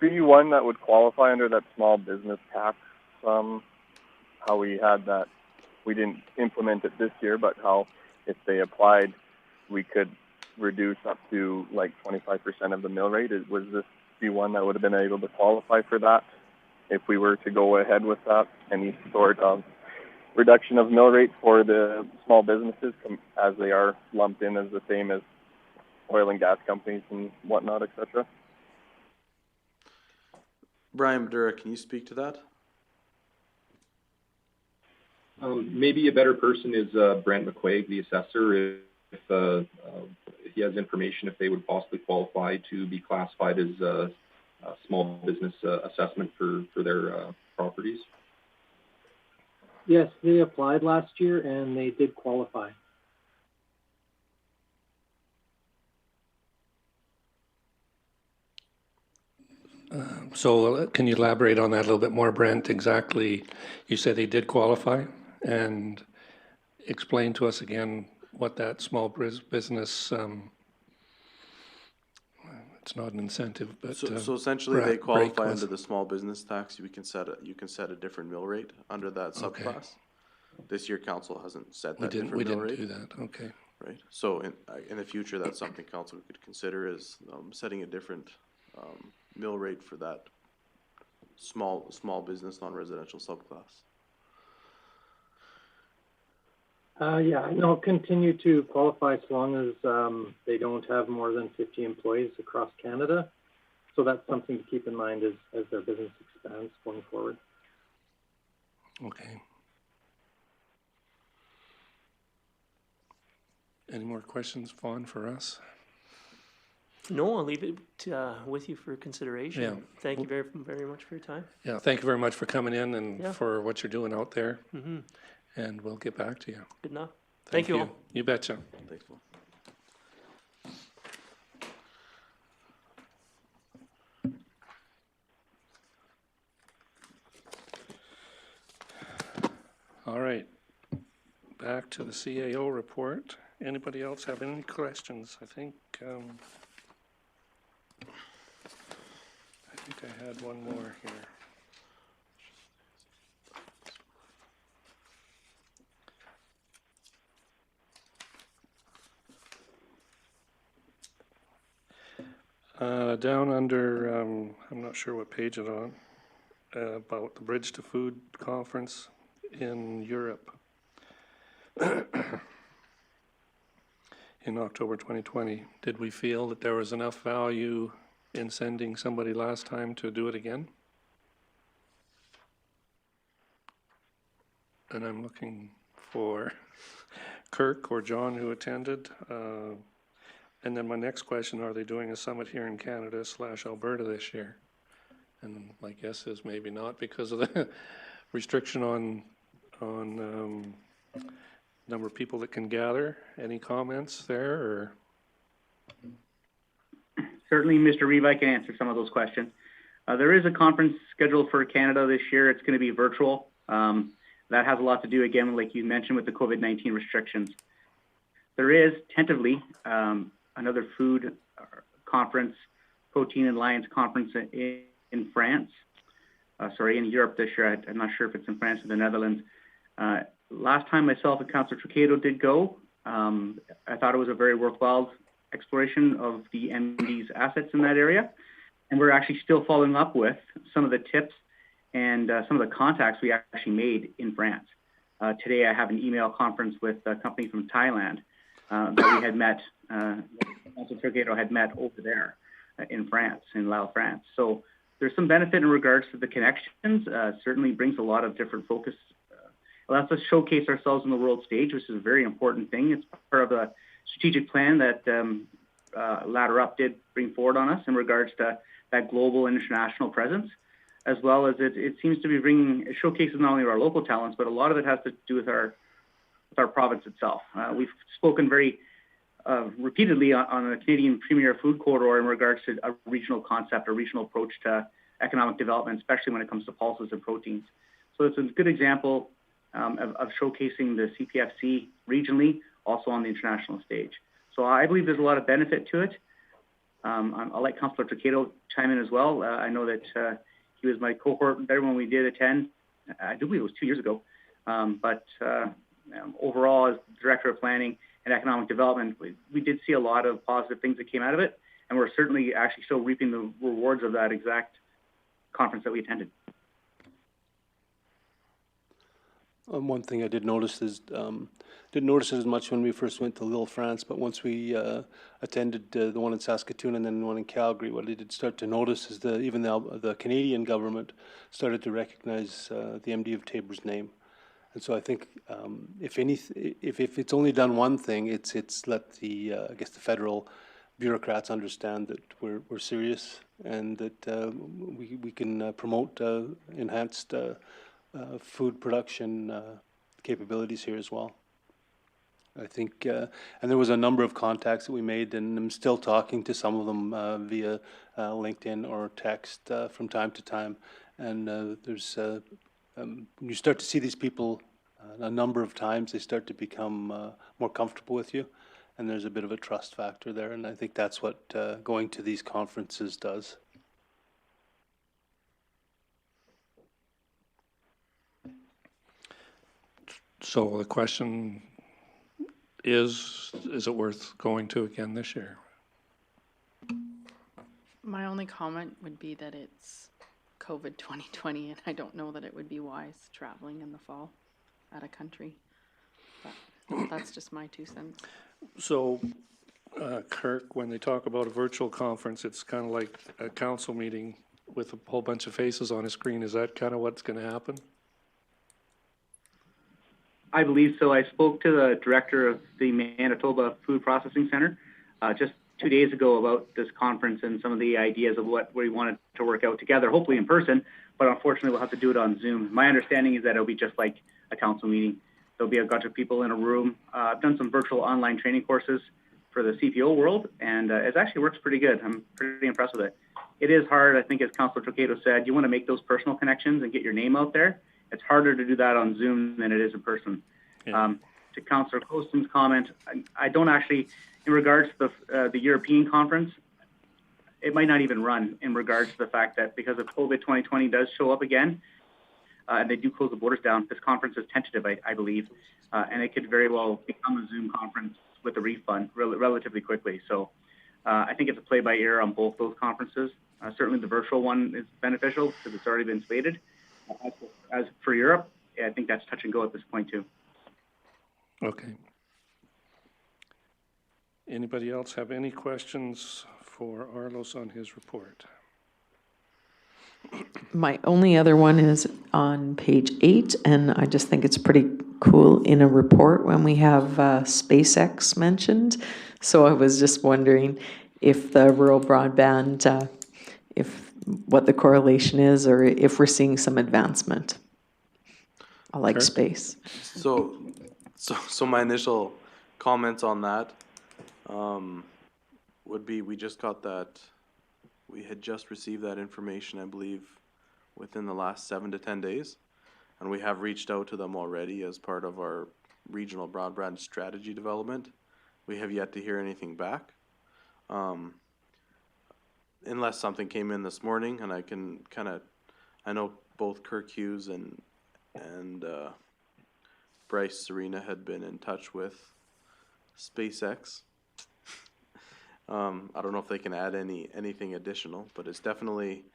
Speaker 4: be one that would qualify under that small business tax? How we had that, we didn't implement it this year, but how if they applied, we could reduce up to like 25% of the mill rate. Was this be one that would have been able to qualify for that if we were to go ahead with that? Any sort of reduction of mill rate for the small businesses as they are lumped in as the same as oil and gas companies and whatnot, etc.?
Speaker 5: Brian Badura, can you speak to that?
Speaker 16: Maybe a better person is Brent McQuaig, the assessor, if he has information if they would possibly qualify to be classified as a small business assessment for their properties.
Speaker 1: Yes, they applied last year and they did qualify.
Speaker 11: So can you elaborate on that a little bit more, Brent? Exactly, you said they did qualify, and explain to us again what that small business, it's not an incentive, but.
Speaker 5: So essentially, they qualify under the small business tax. You can set a different mill rate under that subclass. This year, council hasn't set that different mill rate.
Speaker 11: We didn't do that, okay.
Speaker 5: Right, so in the future, that's something council could consider is setting a different mill rate for that small business non-residential subclass.
Speaker 1: Yeah, and they'll continue to qualify as long as they don't have more than 50 employees across Canada. So that's something to keep in mind as their business expands going forward.
Speaker 11: Okay. Any more questions, Vaughn, for us?
Speaker 13: No, I'll leave it with you for consideration.
Speaker 11: Yeah.
Speaker 13: Thank you very, very much for your time.
Speaker 11: Yeah, thank you very much for coming in and for what you're doing out there.
Speaker 13: Mm-hmm.
Speaker 11: And we'll get back to you.
Speaker 13: Good enough. Thank you all.
Speaker 11: You betcha.
Speaker 5: Thanks, Paul.
Speaker 11: All right. Back to the CAO report. Anybody else have any questions? I think I had one more here. Down under, I'm not sure what page it's on, about the Bridge to Food Conference in Europe in October 2020. Did we feel that there was enough value in sending somebody last time to do it again? And I'm looking for Kirk or John who attended. And then my next question, are they doing a summit here in Canada / Alberta this year? And my guess is maybe not because of the restriction on number of people that can gather. Any comments there, or?
Speaker 15: Certainly, Mr. Reeve, I can answer some of those questions. There is a conference scheduled for Canada this year. It's going to be virtual. That has a lot to do, again, like you mentioned, with the COVID-19 restrictions. There is tentatively another food conference, Protein Alliance conference in France. In Europe this year. I'm not sure if it's in France or the Netherlands. Last time myself and Councillor Trucado did go, I thought it was a very worthwhile exploration of the MD's assets in that area. And we're actually still following up with some of the tips and some of the contacts we actually made in France. Today I have an email conference with a company from Thailand that we had met, Councillor Trucado had met over there in France, in Laos, France. So there's some benefit in regards to the connections. Certainly brings a lot of different focus. Allows us to showcase ourselves on the world stage, which is a very important thing. It's part of a strategic plan that Ladder Up did bring forward on us in regards to that global and international presence, as well as it seems to be bringing showcases not only of our local talents, but a lot of it has to do with our province itself. We've spoken very repeatedly on the Canadian Premier Food Corridor in regards to a regional concept, a regional approach to economic development, especially when it comes to pulses and proteins. So it's a good example of showcasing the CPFC regionally, also on the international stage. So I believe there's a lot of benefit to it. I'll let Councillor Trucado chime in as well. I know that he was my cohort there when we did attend. I do believe it was 2 years ago. But overall, as Director of Planning and Economic Development, we did see a lot of positive things that came out of it. And we're certainly actually still reaping the rewards of that exact conference that we attended.
Speaker 2: One thing I did notice is, didn't notice it as much when we first went to Lille, France, but once we attended the one in Saskatoon and then the one in Calgary, what I did start to notice is even the Canadian government started to recognize the MD of Tabor's name. And so I think if it's only done one thing, it's let the I guess the federal bureaucrats understand that we're serious and that we can promote enhanced food production capabilities here as well. I think, and there was a number of contacts that we made, and I'm still talking to some of them via LinkedIn or text from time to time. And there's when you start to see these people a number of times, they start to become more comfortable with you, and there's a bit of a trust factor there. And I think that's what going to these conferences does.
Speaker 11: So the question is it worth going to again this year?
Speaker 12: My only comment would be that it's COVID 2020, and I don't know that it would be wise traveling in the fall out of country. But that's just my 2 cents.
Speaker 11: So, Kirk, when they talk about a virtual conference, it's kind of like a council meeting with a whole bunch of faces on a screen. Is that kind of what's going to happen?
Speaker 15: I believe so. I spoke to the director of the Manitoba Food Processing Center just 2 days ago about this conference and some of the ideas of what we wanted to work out together, hopefully in person, but unfortunately we'll have to do it on Zoom. My understanding is that it'll be just like a council meeting. There'll be a bunch of people in a room. I've done some virtual online training courses for the CPO world, and it actually works pretty good. I'm pretty impressed with it. It is hard, I think, as Councillor Trocato said, you want to make those personal connections and get your name out there. It's harder to do that on Zoom than it is in person. Yeah. To Councillor Poston's comment, I don't actually, in regards to the European conference, it might not even run in regards to the fact that because of COVID 2020 does show up again, and they do close the borders down, this conference is tentative, I believe, and it could very well become a Zoom conference with a refund relatively quickly. So I think it's a play by ear on both those conferences. Certainly the virtual one is beneficial because it's already been slated. As for Europe, I think that's touch and go at this point too.
Speaker 11: Okay. Anybody else have any questions for Arlos on his report?
Speaker 3: My only other one is on page 8, and I just think it's pretty cool in a report when we have SpaceX mentioned. So I was just wondering if the rural broadband, what the correlation is, or if we're seeing some advancement. I like
Speaker 5: Sure.
Speaker 3: space.
Speaker 5: So my initial comments on that would be we had just received that information, I believe, within the last 7 to 10 days, and we have reached out to them already as part of our regional broadband strategy development. We have yet to hear anything back. Unless something came in this morning, and I know both Kirk Hughes and Bryce Serena had been in touch with SpaceX. I don't know if they can add anything additional, but it's definitely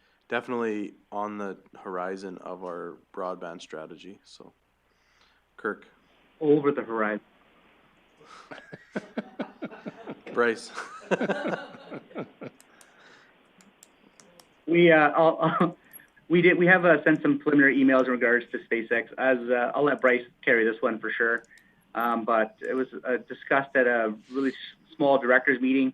Speaker 5: on the horizon of our broadband strategy. So, Kirk.
Speaker 15: Over the horizon.
Speaker 5: Bryce.
Speaker 15: We have sent some preliminary emails in regards to SpaceX. I'll let Bryce carry this one for sure. But it was discussed at a really small directors meeting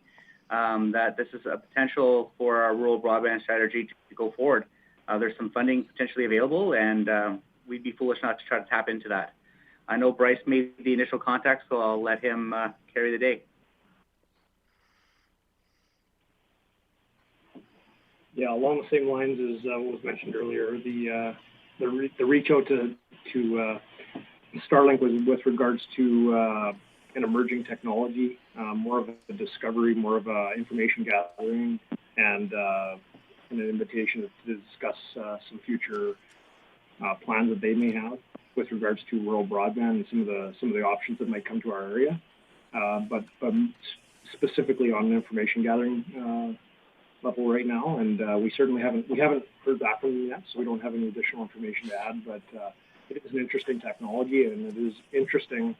Speaker 15: that this is a potential for our rural broadband strategy to go forward. There's some funding potentially available, and we'd be foolish not to try to tap into that. I know Bryce made the initial contact, so I'll let him carry the day.
Speaker 1: Yeah, along the same lines as what was mentioned earlier, the reach out to Starlink was with regards to an emerging technology, more of a discovery, more of a information gathering, and an invitation to discuss some future plans that they may have with regards to rural broadband and some of the options that might come to our area, but specifically on an information gathering level right now, and we certainly haven't heard back from them yet, so we don't have any additional information to add. But it is an interesting technology, and it is interesting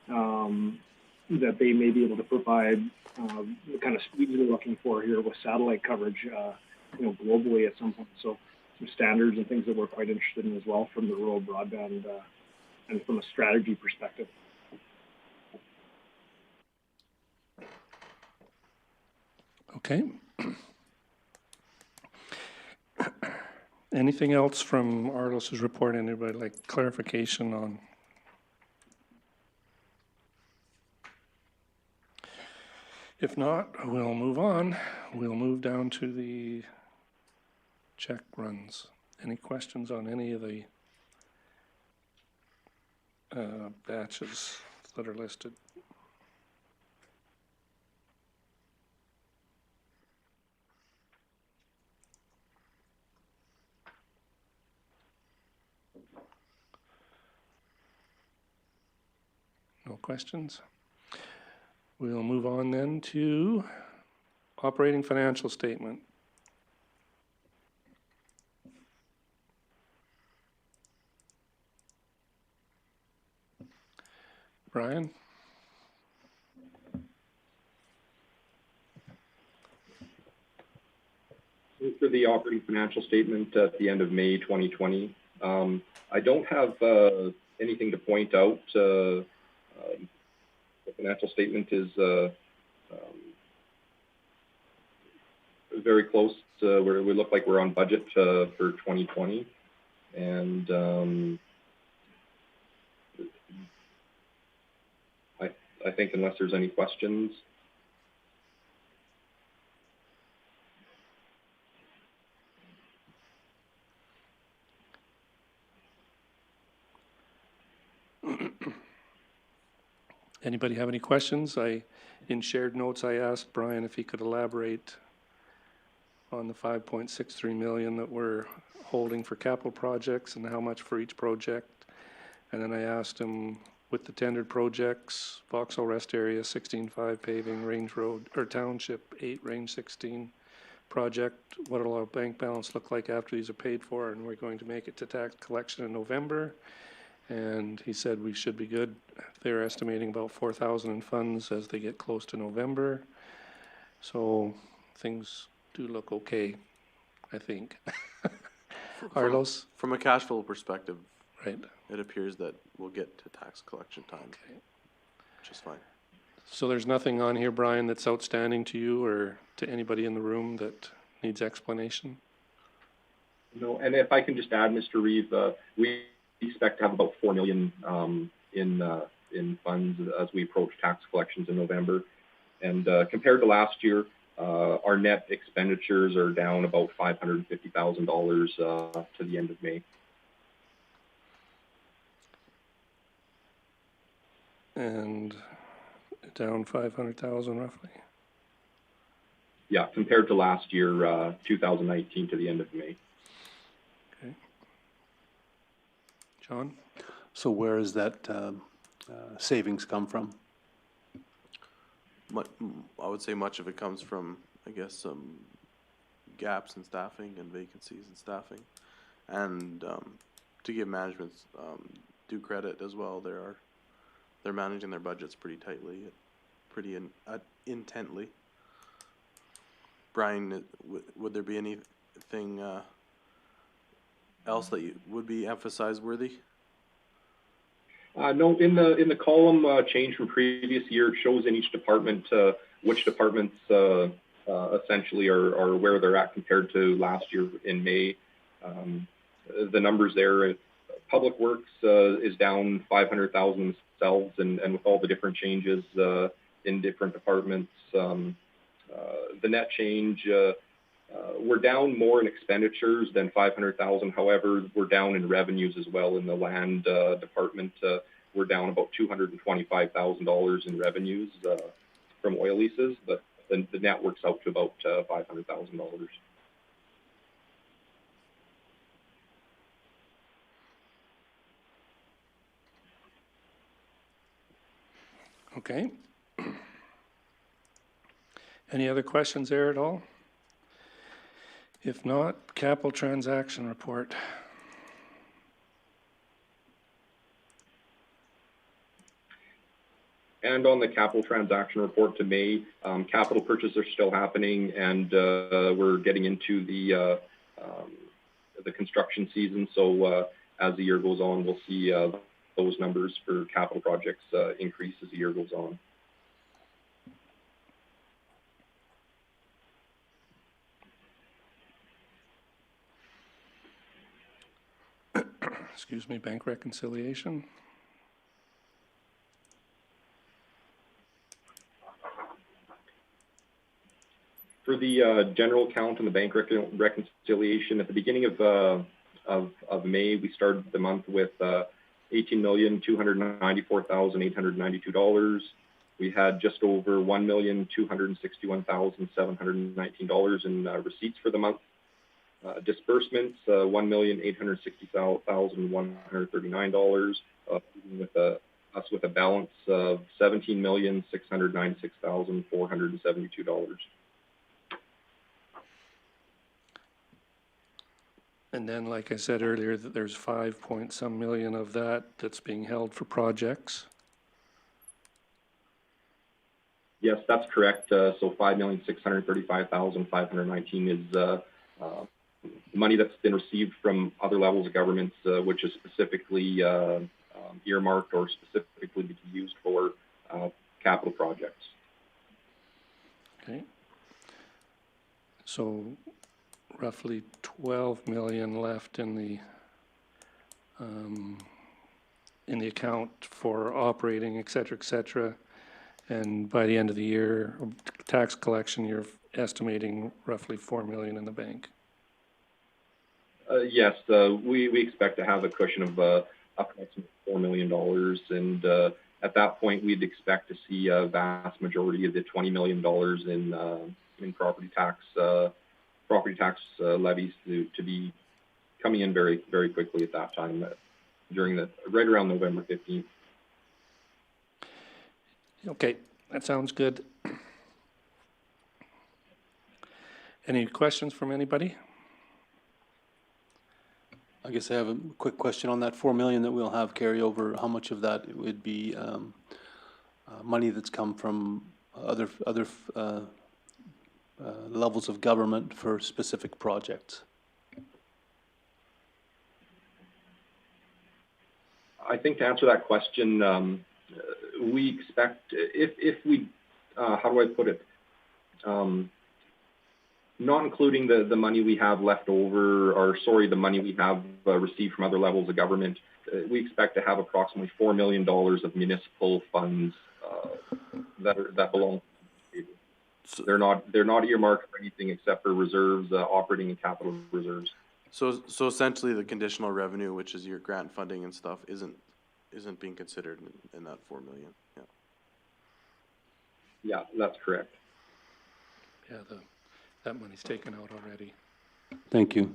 Speaker 1: that they may be able to provide the kind of speeds we're looking for here with satellite coverage, globally at some point. So some standards and things that we're quite interested in as well from the rural broadband and from a strategy perspective.
Speaker 11: Okay. Anything else from Arlos's report? Anybody like clarification on? If not, we'll move on. We'll move down to the check runs. Any questions on any of the batches that are listed? No questions? We'll move on then to operating financial statement. Brian?
Speaker 16: For the operating financial statement at the end of May 2020, I don't have anything to point out. The financial statement is very close to where we look like we're on budget for 2020. And I think unless there's any questions.
Speaker 11: Anybody have any questions? In shared notes, I asked Brian if he could elaborate on the 5.63 million that we're holding for capital projects and how much for each project. And then I asked him with the tendered projects, Vauxhall Rest Area, 16.5 paving, Range Road, or Township 8, Range 16 project, what will our bank balance look like after these are paid for? And we're going to make it to tax collection in November. And he said we should be good. They're estimating about 4,000 in funds as they get close to November. So things do look okay, I think. Arlos?
Speaker 5: From a cash flow perspective,
Speaker 11: right,
Speaker 5: it appears that we'll get to tax collection time, okay, which is fine.
Speaker 11: So there's nothing on here, Brian, that's outstanding to you or to anybody in the room that needs explanation?
Speaker 16: No, and if I can just add, Mr. Reeve, we expect to have about 4 million in funds as we approach tax collections in November. And compared to last year, our net expenditures are down about $550,000 to the end of May.
Speaker 11: And down 500,000 roughly?
Speaker 16: Yeah, compared to last year, 2019 to the end of May.
Speaker 11: Okay. John?
Speaker 2: So where does that savings come from?
Speaker 5: I would say much of it comes from, I guess, some gaps in staffing and vacancies in staffing. And to give management due credit as well, they're managing their budgets pretty tightly, pretty intently. Brian, would there be anything else that would be emphasized worthy?
Speaker 16: No, in the column change from previous year, it shows in each department which departments essentially are where they're at compared to last year in May. The numbers there, Public Works is down 500,000 themselves, and with all the different changes in different departments, the net change, we're down more in expenditures than 500,000. However, we're down in revenues as well. In the land department, we're down about $225,000 in revenues from oil leases, but the net works out to about $500,000.
Speaker 11: Okay. Any other questions there at all? If not, capital transaction report.
Speaker 16: And on the capital transaction report to May, capital purchases are still happening, and we're getting into the construction season. So as the year goes on, we'll see those numbers for capital projects increase as the year goes on.
Speaker 11: Excuse me, bank reconciliation.
Speaker 16: For the general account and the bank reconciliation, at the beginning of May, we started the month with $18,294,892. We had just over $1,261,719 in receipts for the month. Disbursements, $1,860,139, with a balance of $17,696,472.
Speaker 11: And then, like I said earlier, that there's 5 point some million of that that's being held for projects.
Speaker 16: Yes, that's correct. So $5,635,519 is money that's been received from other levels of governments, which is specifically earmarked or specifically to be used for capital projects.
Speaker 11: Okay. So roughly 12 million left in the account for operating, et cetera, and by the end of the year, tax collection, you're estimating roughly 4 million in the bank.
Speaker 16: Yes, we expect to have a cushion of approximately $4 million, and at that point, we'd expect to see a vast majority of the $20 million in property tax levies to be coming in very, very quickly at that time, right around November 15th.
Speaker 11: Okay, that sounds good. Any questions from anybody?
Speaker 2: I guess I have a quick question on that 4 million that we'll have carryover. How much of that would be money that's come from other levels of government for specific projects?
Speaker 16: I think to answer that question, we expect if we, how do I put it? Not including the money we have left over, or sorry, the money we have received from other levels of government, we expect to have approximately $4 million of municipal funds that belong. So they're not earmarked for anything except for reserves, operating and capital reserves.
Speaker 5: So essentially, the conditional revenue, which is your grant funding and stuff, isn't being considered in that 4 million. Yeah.
Speaker 16: Yeah, that's correct.
Speaker 11: Yeah, that money's taken out already.
Speaker 2: Thank you.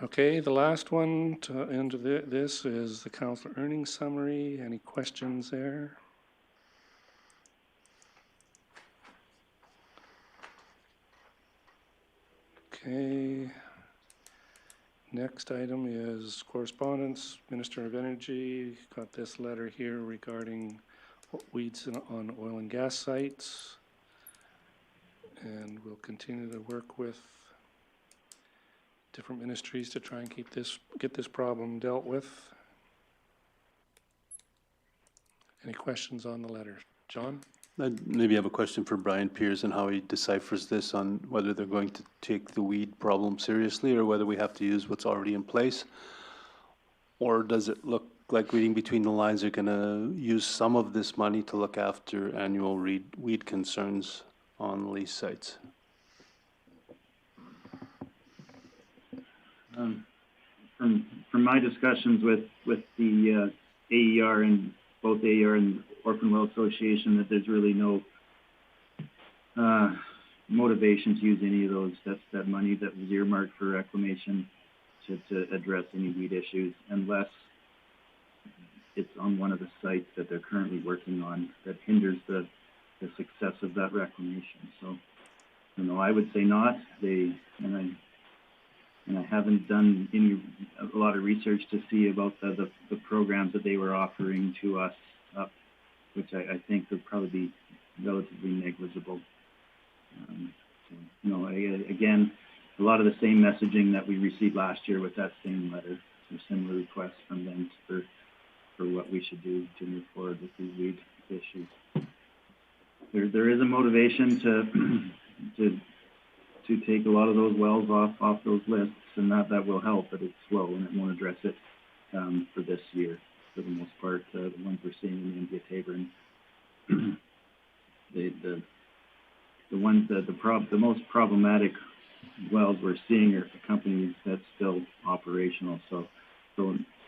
Speaker 11: Okay, the last one to end this is the council earnings summary. Any questions there? Okay. Next item is correspondence. Minister of Energy got this letter here regarding weeds on oil and gas sites. And we'll continue to work with different ministries to try and get this problem dealt with. Any questions on the letter? John?
Speaker 2: I maybe have a question for Brian Pierce and how he deciphers this on whether they're going to take the weed problem seriously or whether we have to use what's already in place. Or does it look like, reading between the lines, they're going to use some of this money to look after annual weed concerns on lease sites?
Speaker 10: From my discussions with the AER and both AER and Orphan Well Association, that there's really no motivation to use any of those. That money that was earmarked for reclamation to address any weed issues, unless it's on one of the sites that they're currently working on that hinders the success of that reclamation. So, I would say not. I haven't done a lot of research to see about the programs that they were offering to us up, which I think would probably be relatively negligible. Again, a lot of the same messaging that we received last year with that same letter, some similar requests from them for what we should do to move forward with these weed issues. There is a motivation to take a lot of those wells off those lists, and that will help, but it's slow and it won't address it for this year. For the most part, the ones we're seeing in the MDA-Tabor, and the most problematic wells we're seeing are companies that's still operational. So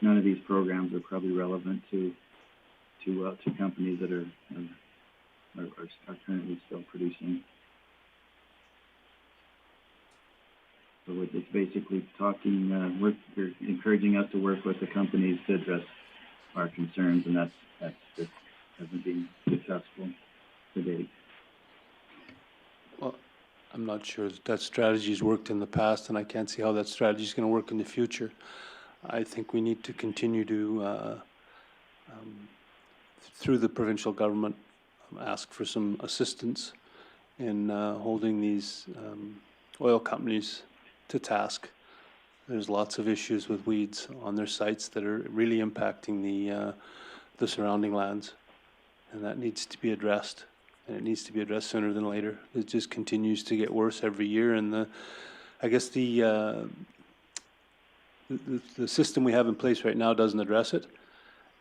Speaker 10: none of these programs are probably relevant to companies that are currently still producing. So it's basically talking. They're encouraging us to work with the companies to address our concerns, and that just hasn't been successful to date.
Speaker 2: Well, I'm not sure that strategy's worked in the past, and I can't see how that strategy is going to work in the future. I think we need to continue to, through the provincial government, ask for some assistance in holding these oil companies to task. There's lots of issues with weeds on their sites that are really impacting the surrounding lands, and that needs to be addressed. And it needs to be addressed sooner than later. It just continues to get worse every year, and I guess the system we have in place right now doesn't address it,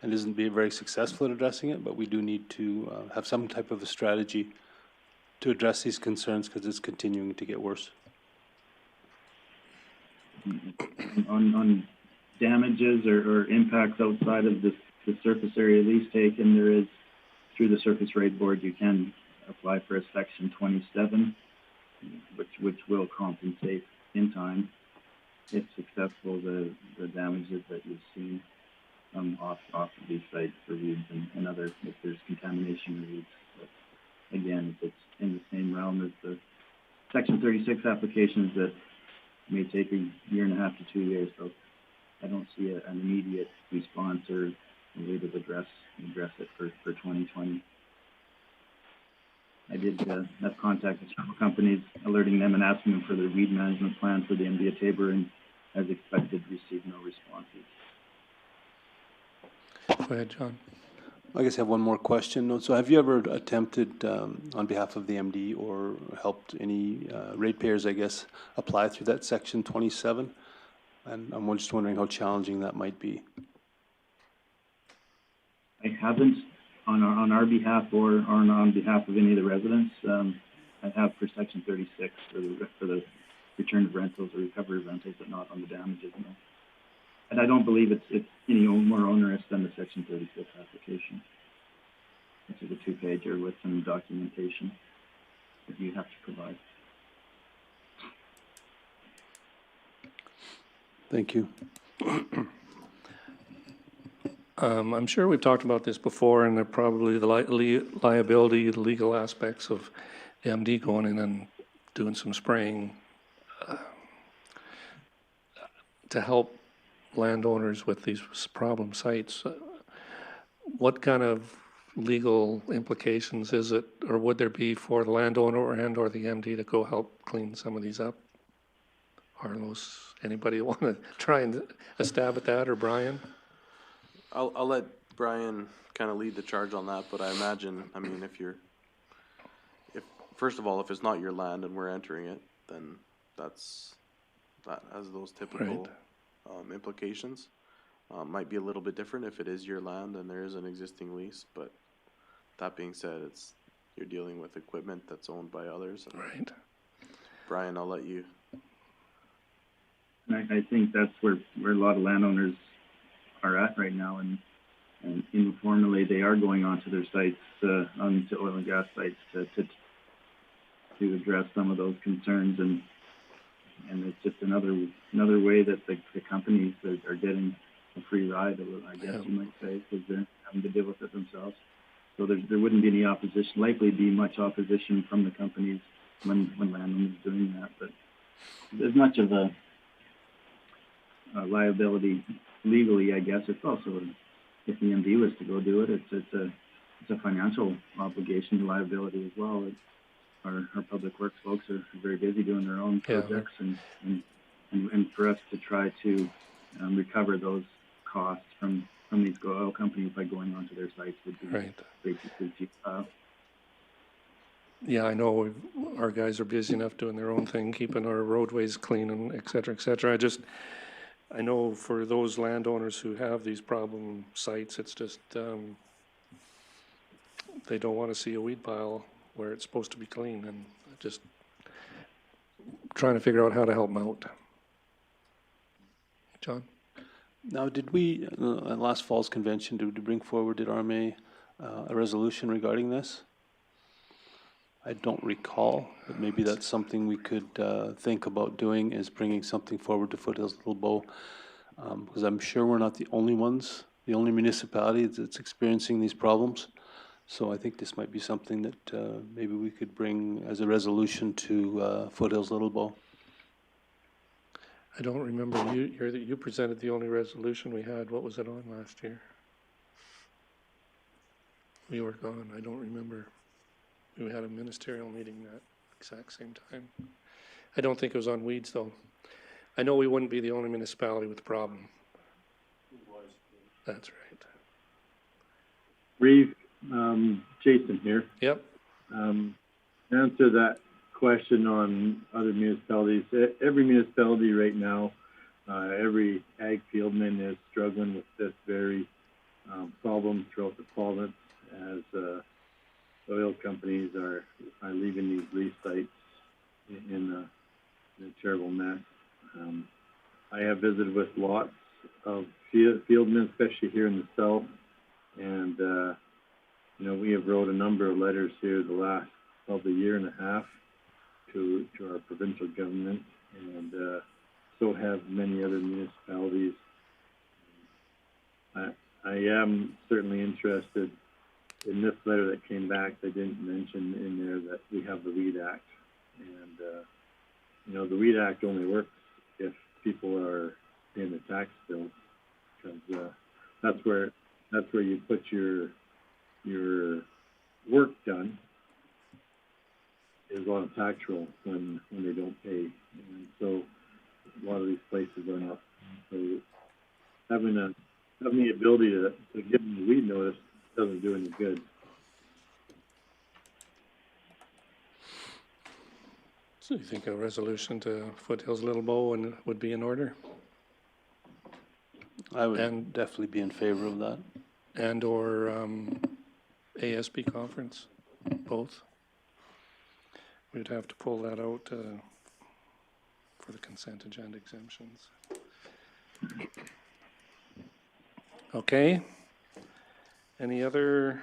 Speaker 2: and isn't being very successful at addressing it. But we do need to have some type of a strategy to address these concerns, because it's continuing to get worse.
Speaker 10: On damages or impacts outside of the surface area lease taken, there is, through the Surface Rate Board, you can apply for a Section 27, which will compensate in time, if successful, the damages that you've seen off of these sites for weeds and other, if there's contamination of weeds. But again, if it's in the same realm as the Section 36 applications that may take a year and a half to 2 years, so I don't see an immediate response or a way to address it for 2020. I did have contact with several companies, alerting them and asking them for their weed management plan for the MDA-Tabor, and as expected, received no responses.
Speaker 11: Go ahead, John.
Speaker 2: I guess I have one more question. So have you ever attempted, on behalf of the MD, or helped any ratepayers, I guess, apply through that Section 27? And I'm just wondering how challenging that might be.
Speaker 10: I haven't on our behalf or on behalf of any of the residents. I have for Section 36 for the return of rentals or recovery of rentals, but not on the damages. No. And I don't believe it's any more onerous than the Section 36 application, which is a 2-pager with some documentation that you have to provide.
Speaker 2: Thank you.
Speaker 11: I'm sure we've talked about this before, and they're probably the liability, the legal aspects of the MD going in and doing some spraying to help landowners with these problem sites. What kind of legal implications is it, or would there be for the landowner or the MD to go help clean some of these up? Are those, anybody want to try and a stab at that, or Brian?
Speaker 5: I'll let Brian kind of lead the charge on that, but I imagine, I mean, if first of all, if it's not your land and we're entering it, then that has those typical implications. Might be a little bit different if it is your land and there is an existing lease, but that being said, you're dealing with equipment that's owned by others.
Speaker 11: Right.
Speaker 5: Brian, I'll let you.
Speaker 10: I think that's where a lot of landowners are at right now, and informally they are going onto their sites, onto oil and gas sites to address some of those concerns, and it's just another way that the companies are getting a free ride, I guess you might say, because they're having to deal with it themselves. So there wouldn't be any opposition, likely be much opposition from the companies when landowners doing that, but there's much of a liability legally, I guess. It's also if EMD was to go do it, it's a financial obligation, liability as well. Our public works folks are very busy doing their own projects, and for us to try to recover those costs from these oil companies by going onto their sites would be basically futile.
Speaker 11: Yeah, I know our guys are busy enough doing their own thing, keeping our roadways clean and et cetera, et cetera. I know for those landowners who have these problem sites, it's just, they don't want to see a weed pile where it's supposed to be clean, and just trying to figure out how to help them out. John?
Speaker 2: Now, did we, at last fall's convention, did we bring forward, did RMA, a resolution regarding this? I don't recall, but maybe that's something we could think about doing, is bringing something forward to Foothills Little Bow, because I'm sure we're not the only ones, the only municipality that's experiencing these problems. So I think this might be something that maybe we could bring as a resolution to Foothills Little Bow.
Speaker 11: I don't remember, you presented the only resolution we had. What was it on last year? We were gone, I don't remember. We had a ministerial meeting that exact same time. I don't think it was on weeds, though. I know we wouldn't be the only municipality with the problem. That's right.
Speaker 17: Reeve, Jason here.
Speaker 11: Yep.
Speaker 17: Answer that question on other municipalities. Every municipality right now, every ag fieldman is struggling with this very problem throughout the province, as oil companies are leaving these lease sites in a terrible mess. I have visited with lots of fieldmen, especially here in the south, and we have wrote a number of letters here the last probably year and a half to our provincial government, and so have many other municipalities. I am certainly interested in this letter that came back. They didn't mention in there that we have the WEED Act, and the WEED Act only works if people are paying the tax bills, because that's where you put your work done, is on a tax roll when they don't pay, and so a lot of these places are not. So having the ability to give them the weed notice doesn't do any good.
Speaker 11: So you think a resolution to Foothills Little Bow would be in order?
Speaker 2: I would definitely be in favor of that.
Speaker 11: And or ASB conference, both? We'd have to pull that out for the consent agenda exemptions. Okay. Any other?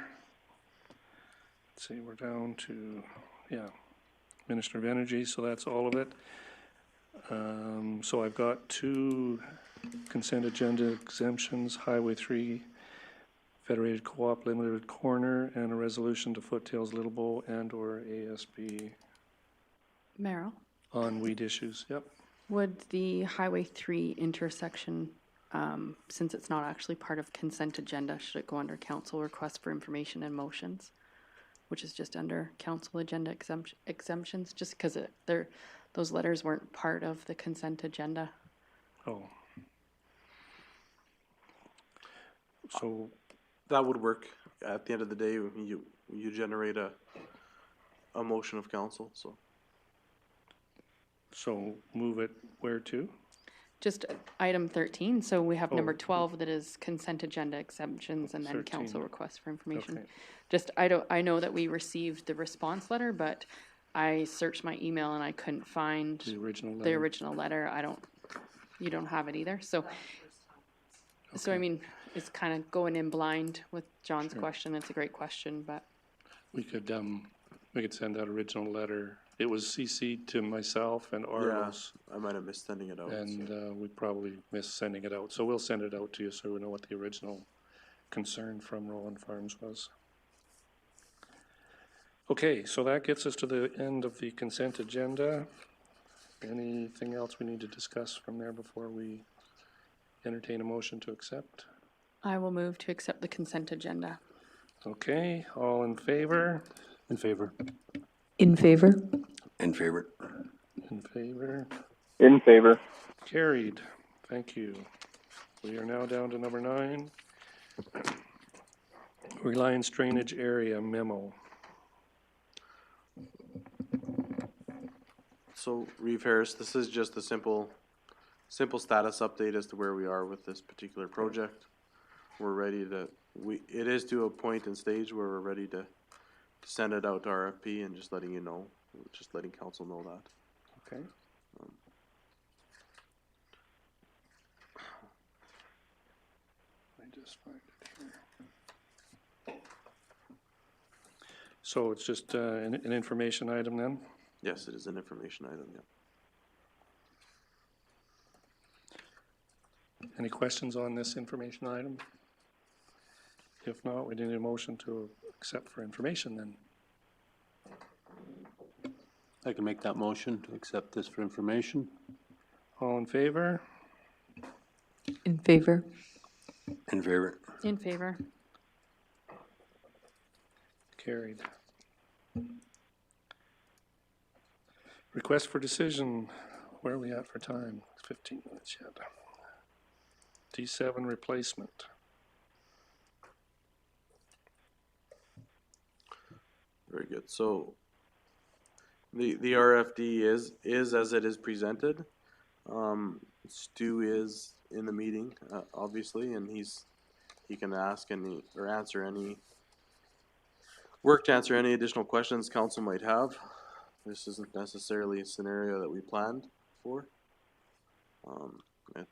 Speaker 11: Let's see, we're down to, Minister of Energy, so that's all of it. So I've got 2 consent agenda exemptions, Highway 3, Federated Co-op Limited Corner, and a resolution to Foothills Little Bow and or ASB.
Speaker 12: Merrill?
Speaker 11: On weed issues, yep.
Speaker 12: Would the Highway 3 intersection, since it's not actually part of consent agenda, should it go under council request for information and motions, which is just under council agenda exemptions, just because those letters weren't part of the consent agenda?
Speaker 11: Oh. So
Speaker 5: that would work. At the end of the day, you generate a motion of council,
Speaker 11: So move it where to?
Speaker 12: Just item 13, so we have number 12 that is consent agenda exemptions, and then
Speaker 11: 13.
Speaker 12: council request for information.
Speaker 11: Okay.
Speaker 12: Just, I know that we received the response letter, but I searched my email and I couldn't find
Speaker 11: The original letter.
Speaker 12: You don't have it either, so I mean, it's kind of going in blind with John's question. It's a great question, but
Speaker 11: We could send out original letter. It was CC'd to myself and Arlos.
Speaker 5: Yeah, I might have missed sending it out.
Speaker 11: And we probably missed sending it out. So we'll send it out to you so we know what the original concern from Roland Farms was. Okay, so that gets us to the end of the consent agenda. Anything else we need to discuss from there before we entertain a motion to accept?
Speaker 12: I will move to accept the consent agenda.
Speaker 11: Okay, all in favor?
Speaker 2: In favor.
Speaker 3: In favor?
Speaker 14: In favor.
Speaker 11: In favor.
Speaker 4: In favor.
Speaker 11: Carried. Thank you. We are now down to number 9. Reliance Drainage Area Memo.
Speaker 5: So, Reeve Harris, this is just a simple status update as to where we are with this particular project. We're ready to, it is to a point and stage where we're ready to send it out to RFP and just letting you know, just letting council know that.
Speaker 11: Okay. I just find it here. So it's just an information item then?
Speaker 5: Yes, it is an information item, yeah.
Speaker 11: Any questions on this information item? If not, we need a motion to accept for information then.
Speaker 2: I can make that motion to accept this for information.
Speaker 11: All in favor?
Speaker 3: In favor?
Speaker 14: In favor.
Speaker 12: In favor.
Speaker 11: Carried. Request for decision. Where are we at for time? 15 minutes yet. D7 replacement.
Speaker 5: Very good. So the RFD is as it is presented. Stu is in the meeting, obviously, and he can ask any or answer any additional questions council might have. This isn't necessarily a scenario that we planned for,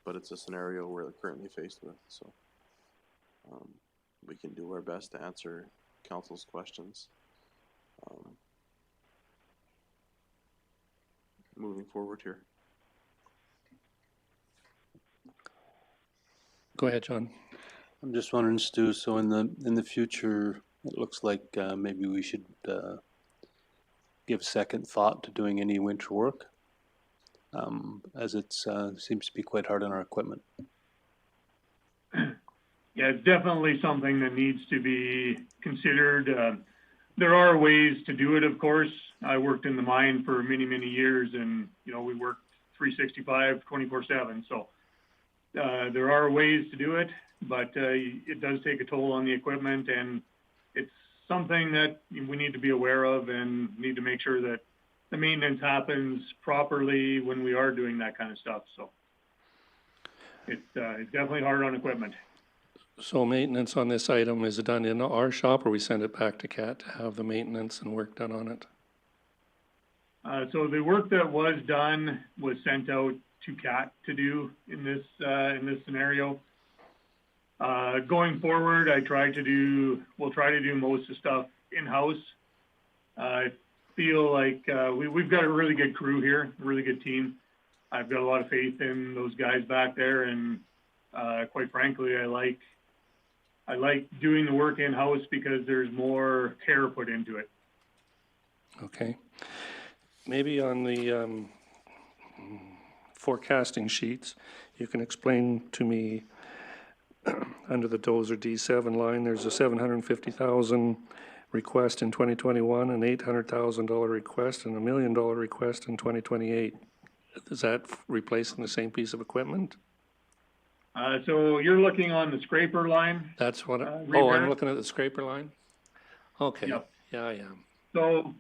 Speaker 5: but it's a scenario we're currently faced with. So we can do our best to answer council's questions. Moving forward here.
Speaker 11: Go ahead, John.
Speaker 2: I'm just wondering, Stu, so in the future, it looks like maybe we should give second thought to doing any winter work, as it seems to be quite hard on our equipment.
Speaker 1: Yeah, it's definitely something that needs to be considered. There are ways to do it, of course. I worked in the mine for many, many years, and, you know, we worked 365, 24/7. So there are ways to do it, but it does take a toll on the equipment, and it's something that we need to be aware of and need to make sure that the maintenance happens properly when we are doing that kind of stuff. So it's definitely hard on equipment.
Speaker 11: So maintenance on this item, is it done in our shop or we send it back to CAT to have the maintenance and work done on it?
Speaker 1: So the work that was done was sent out to CAT to do in this scenario. Going forward, we'll try to do most of the stuff in-house. I feel like we've got a really good crew here, a really good team. I've got a lot of faith in those guys back there, and quite frankly, I like doing the work in-house because there's more care put into it.
Speaker 11: Okay. Maybe on the forecasting sheets, you can explain to me under the Dozer D7 line, there's a $750,000 request in 2021, an $800,000 request, and $1 million request in 2028. Is that replacing the same piece of equipment?
Speaker 1: So you're looking on the scraper line?
Speaker 11: That's what, I'm looking at the scraper line? Okay,
Speaker 1: Yep.
Speaker 11: Yeah, I am.
Speaker 1: So,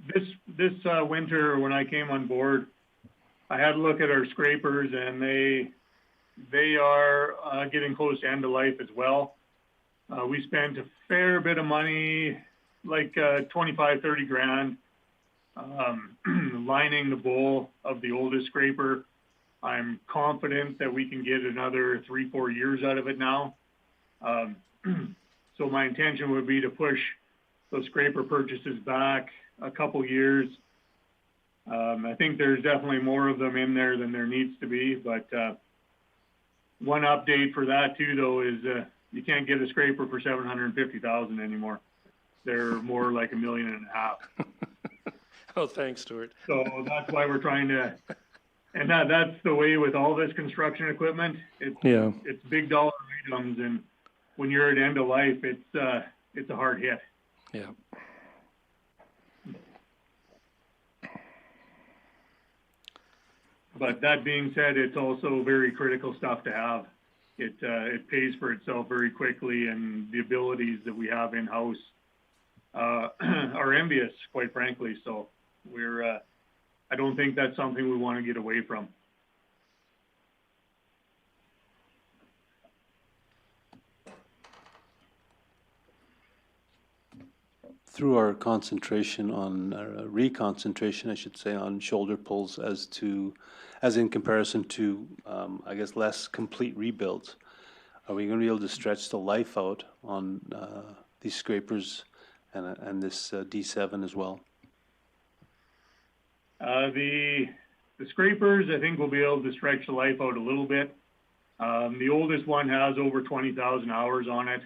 Speaker 1: this winter when I came on board, I had a look at our scrapers, and they are getting close to end of life as well. We spent a fair bit of money, like 25, 30 grand, lining the bowl of the oldest scraper. I'm confident that we can get another 3-4 years out of it now. So my intention would be to push those scraper purchases back a couple years. I think there's definitely more of them in there than there needs to be, but one update for that too, though, is you can't get a scraper for $750,000 anymore. They're more like $1.5 million.
Speaker 11: Oh, thanks, Stuart.
Speaker 1: So that's why we're trying to And that's the way with all this construction equipment.
Speaker 11: Yeah.
Speaker 1: It's big dollar items, and when you're at end of life, it's a hard hit.
Speaker 11: Yeah.
Speaker 1: But that being said, it's also very critical stuff to have. It pays for itself very quickly, and the abilities that we have in-house are envious, quite frankly. So I don't think that's something we want to get away from.
Speaker 2: Through our concentration on, reconcentration, I should say, on shoulder pulls as in comparison to, I guess, less complete rebuilds, are we going to be able to stretch the life out on these scrapers and this D7 as well?
Speaker 1: The scrapers, I think we'll be able to stretch the life out a little bit. The oldest one has over 20,000 hours on it.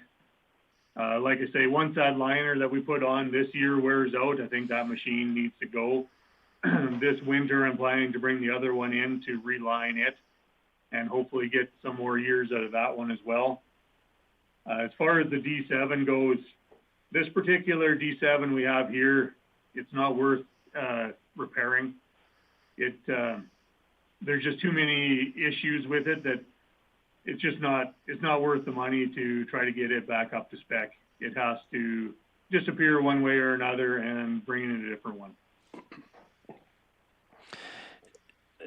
Speaker 1: Like I say, once that liner that we put on this year wears out, I think that machine needs to go. This winter, I'm planning to bring the other one in to reline it and hopefully get some more years out of that one as well. As far as the D7 goes, this particular D7 we have here, it's not worth repairing. There's just too many issues with it that it's not worth the money to try to get it back up to spec. It has to disappear one way or another and bring in a different one.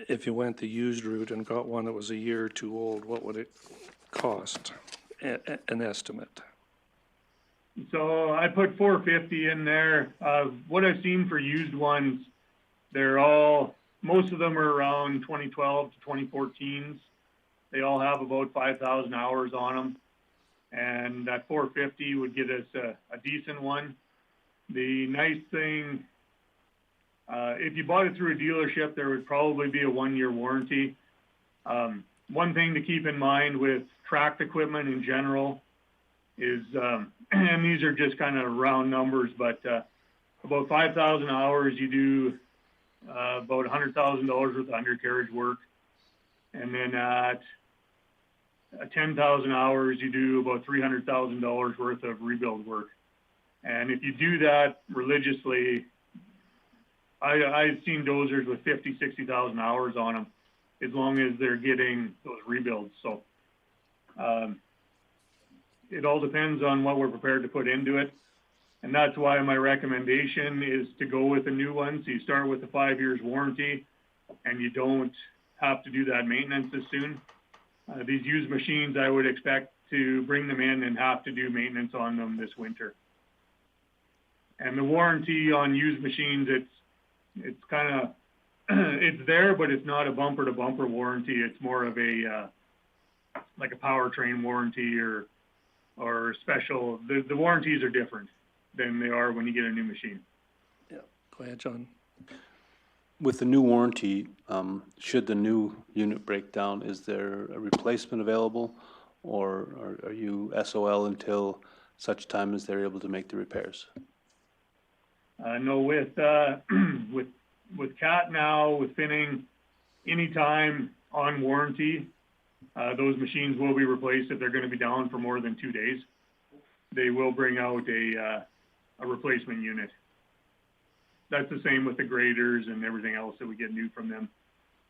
Speaker 11: If you went the used route and got one that was a year or two old, what would it cost? An estimate.
Speaker 1: So I put $450 in there. What I've seen for used ones, most of them are around 2012 to 2014s. They all have about 5,000 hours on them. And that $450 would get us a decent one. The nice thing, if you bought it through a dealership, there would probably be a 1-year warranty. One thing to keep in mind with tracked equipment in general is, and these are just kind of round numbers, but about 5,000 hours, you do about $100,000 worth of undercarriage work. And then at 10,000 hours, you do about $300,000 worth of rebuild work. And if you do that religiously, I've seen dozers with 50, 60,000 hours on them, as long as they're getting those rebuilds. So it all depends on what we're prepared to put into it. And that's why my recommendation is to go with a new one. So you start with the 5 years warranty, and you don't have to do that maintenance as soon. These used machines, I would expect to bring them in and have to do maintenance on them this winter. And the warranty on used machines, it's kind of, it's there, but it's not a bumper to bumper warranty. It's more of a, like a powertrain warranty or special. The warranties are different than they are when you get a new machine.
Speaker 11: Yeah, go ahead, John.
Speaker 2: With the new warranty, should the new unit break down, is there a replacement available, or are you SOL until such time as they're able to make the repairs?
Speaker 1: No, with CAT now, with Finning, anytime on warranty, those machines will be replaced if they're going to be down for more than 2 days. They will bring out a replacement unit. That's the same with the graders and everything else that we get new from them.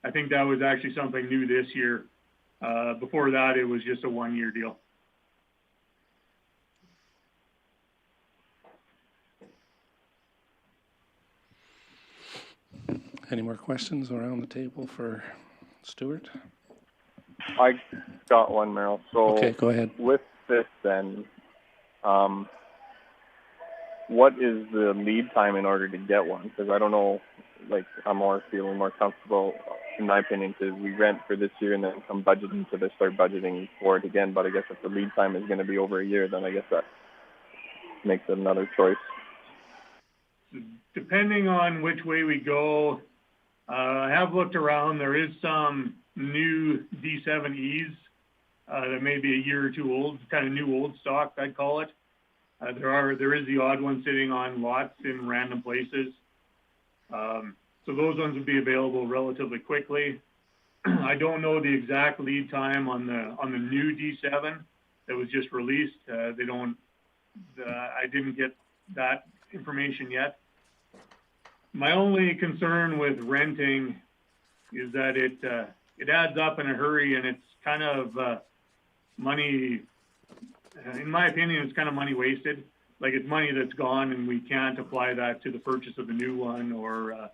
Speaker 1: I think that was actually something new this year. Before that, it was just a 1-year deal.
Speaker 11: Any more questions around the table for Stuart?
Speaker 4: I got one, Merrill. So
Speaker 11: okay, go ahead.
Speaker 4: With this then, what is the lead time in order to get one? Because I don't know, like, I'm feeling more comfortable, in my opinion, to we rent for this year and then come budgeting to start budgeting for it again. But I guess if the lead time is going to be over a year, then I guess that makes it another choice.
Speaker 1: Depending on which way we go, I have looked around. There is some new D7Es that may be a year or two old, kind of new old stock, I'd call it. There is the odd one sitting on lots in random places. So those ones would be available relatively quickly. I don't know the exact lead time on the new D7 that was just released. I didn't get that information yet. My only concern with renting is that it adds up in a hurry, and it's kind of money. In my opinion, it's kind of money wasted. Like, it's money that's gone, and we can't apply that to the purchase of a new one or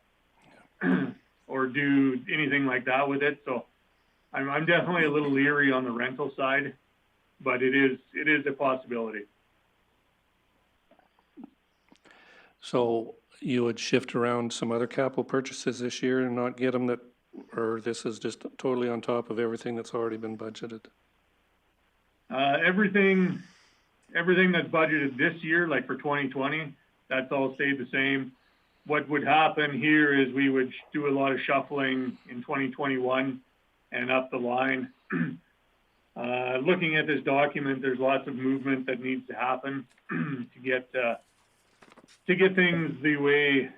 Speaker 1: do anything like that with it. So I'm definitely a little leery on the rental side, but it is a possibility.
Speaker 11: So you would shift around some other capital purchases this year and not get them or this is just totally on top of everything that's already been budgeted?
Speaker 1: Everything that's budgeted this year, like for 2020, that's all stayed the same. What would happen here is we would do a lot of shuffling in 2021 and up the line. Looking at this document, there's lots of movement that needs to happen to get things the way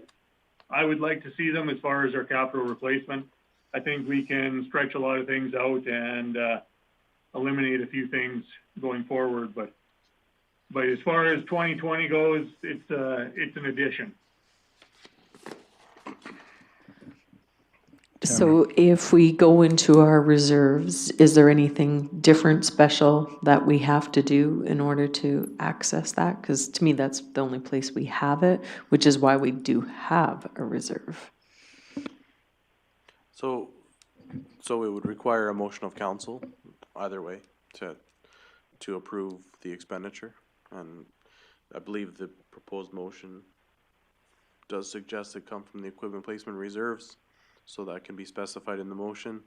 Speaker 1: I would like to see them as far as our capital replacement. I think we can stretch a lot of things out and eliminate a few things going forward. But as far as 2020 goes, it's an addition.
Speaker 3: So if we go into our reserves, is there anything different, special that we have to do in order to access that? Because to me, that's the only place we have it, which is why we do have a reserve.
Speaker 5: So it would require a motion of council, either way, to approve the expenditure. And I believe the proposed motion does suggest it come from the equipment placement reserves, so that can be specified in the motion.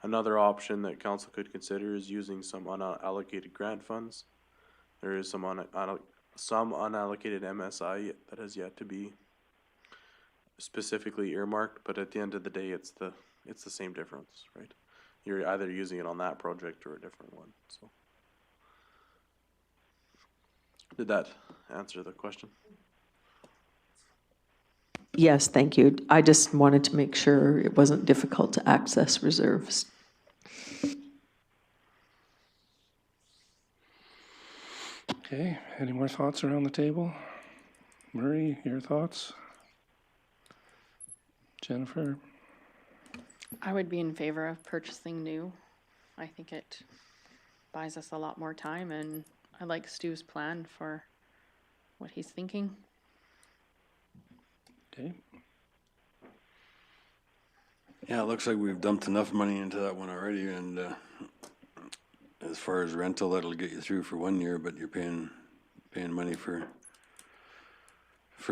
Speaker 5: Another option that council could consider is using some unallocated grant funds. There is some unallocated MSI that has yet to be specifically earmarked, but at the end of the day, it's the same difference, right? You're either using it on that project or a different one. So, did that answer the question?
Speaker 3: Yes, thank you. I just wanted to make sure it wasn't difficult to access reserves.
Speaker 11: Okay, any more thoughts around the table? Murray, your thoughts? Jennifer?
Speaker 12: I would be in favor of purchasing new. I think it buys us a lot more time, and I like Stu's plan for what he's thinking.
Speaker 11: Okay.
Speaker 14: Yeah, it looks like we've dumped enough money into that one already, and as far as rental, that'll get you through for 1 year, but you're paying money for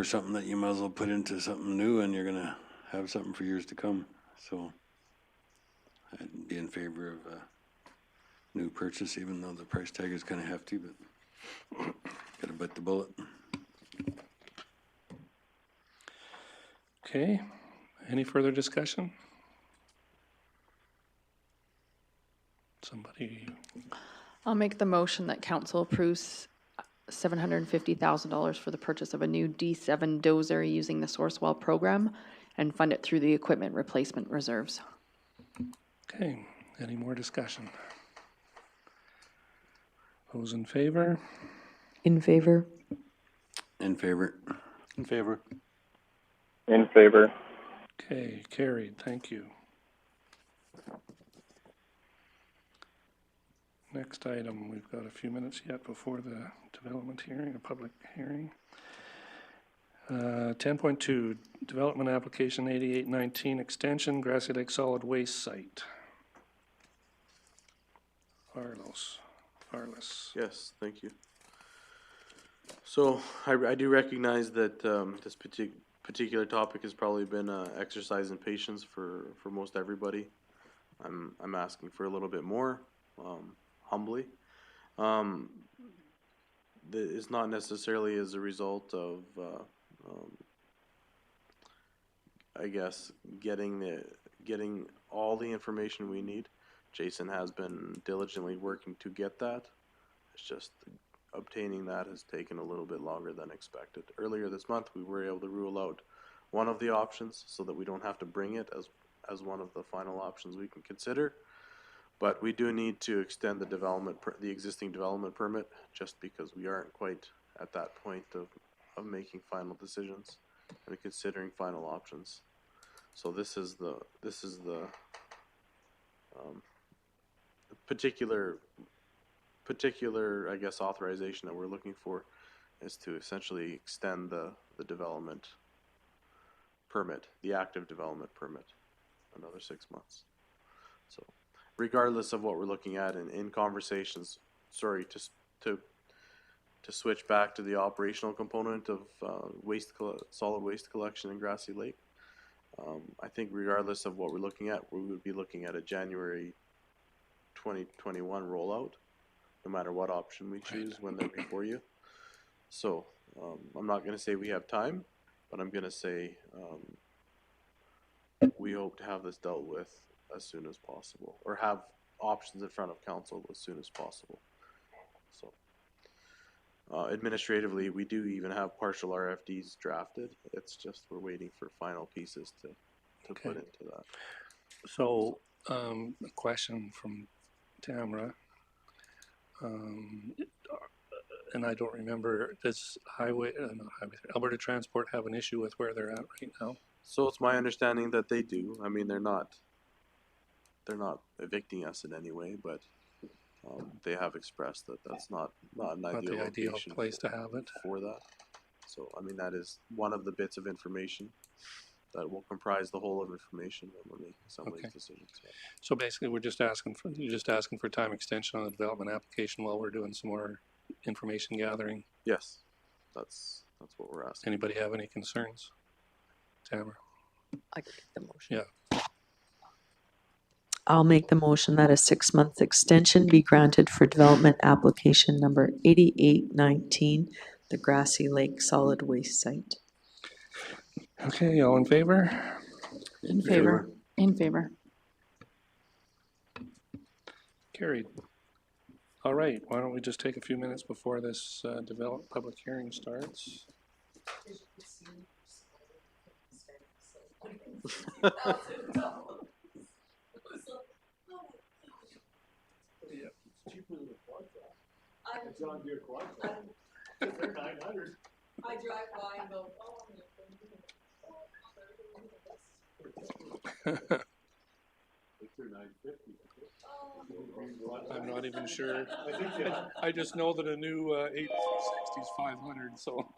Speaker 14: something that you might as well put into something new, and you're gonna have something for years to come. So I'd be in favor of a new purchase, even though the price tag is kind of hefty, but gotta bite the bullet.
Speaker 11: Okay, any further discussion? Somebody?
Speaker 12: I'll make the motion that council approves $750,000 for the purchase of a new D7 dozer using the Sourcewell program and fund it through the equipment replacement reserves.
Speaker 11: Okay, any more discussion? Those in favor?
Speaker 3: In favor?
Speaker 14: In favor.
Speaker 2: In favor.
Speaker 4: In favor.
Speaker 11: Okay, carried, thank you. Next item, we've got a few minutes yet before the development hearing, a public hearing. 10.2, Development Application 8819 Extension, Grassy Lake Solid Waste Site. Farless.
Speaker 5: Yes, thank you. So I do recognize that this particular topic has probably been exercise in patience for most everybody. I'm asking for a little bit more, humbly. It's not necessarily as a result of I guess getting all the information we need. Jason has been diligently working to get that. It's just obtaining that has taken a little bit longer than expected. Earlier this month, we were able to rule out one of the options so that we don't have to bring it as one of the final options we can consider. But we do need to extend the existing development permit, just because we aren't quite at that point of making final decisions and considering final options. So this is the particular, I guess, authorization that we're looking for, is to essentially extend the development permit, the active development permit, another 6 months. So regardless of what we're looking at in conversations, sorry, to switch back to the operational component of solid waste collection in Grassy Lake, I think regardless of what we're looking at, we would be looking at a January 2021 rollout, no matter what option we choose when they're before you. So I'm not going to say we have time, but I'm going to say we hope to have this dealt with as soon as possible, or have options in front of council as soon as possible. So administratively, we do even have partial RFDs drafted. It's just we're waiting for final pieces to put into that.
Speaker 11: So, a question from Tamara. And I don't remember, does Alberta Transport have an issue with where they're at right now?
Speaker 5: So it's my understanding that they do. I mean, they're not evicting us in any way, but they have expressed that that's not an ideal location
Speaker 11: place to have it
Speaker 5: for that. So I mean, that is one of the bits of information that will comprise the whole of information when we're making some of these decisions. Yeah.
Speaker 11: So basically, you're just asking for time extension on the development application while we're doing some more information gathering.
Speaker 5: Yes, that's what we're asking.
Speaker 11: Anybody have any concerns? Tamara?
Speaker 3: I could make the motion.
Speaker 11: Yeah.
Speaker 3: I'll make the motion that a 6-month extension be granted for development application number 8819, the Grassy Lake Solid Waste Site.
Speaker 11: Okay, all in favor?
Speaker 12: In favor. In favor.
Speaker 11: Carried. All right, why don't we just take a few minutes before this public hearing starts?
Speaker 1: John Deere quad truck. They're 900.
Speaker 18: I drive by and go, oh,
Speaker 1: They're 950.
Speaker 11: I'm not even sure. I just know that a new 860 is 500, so.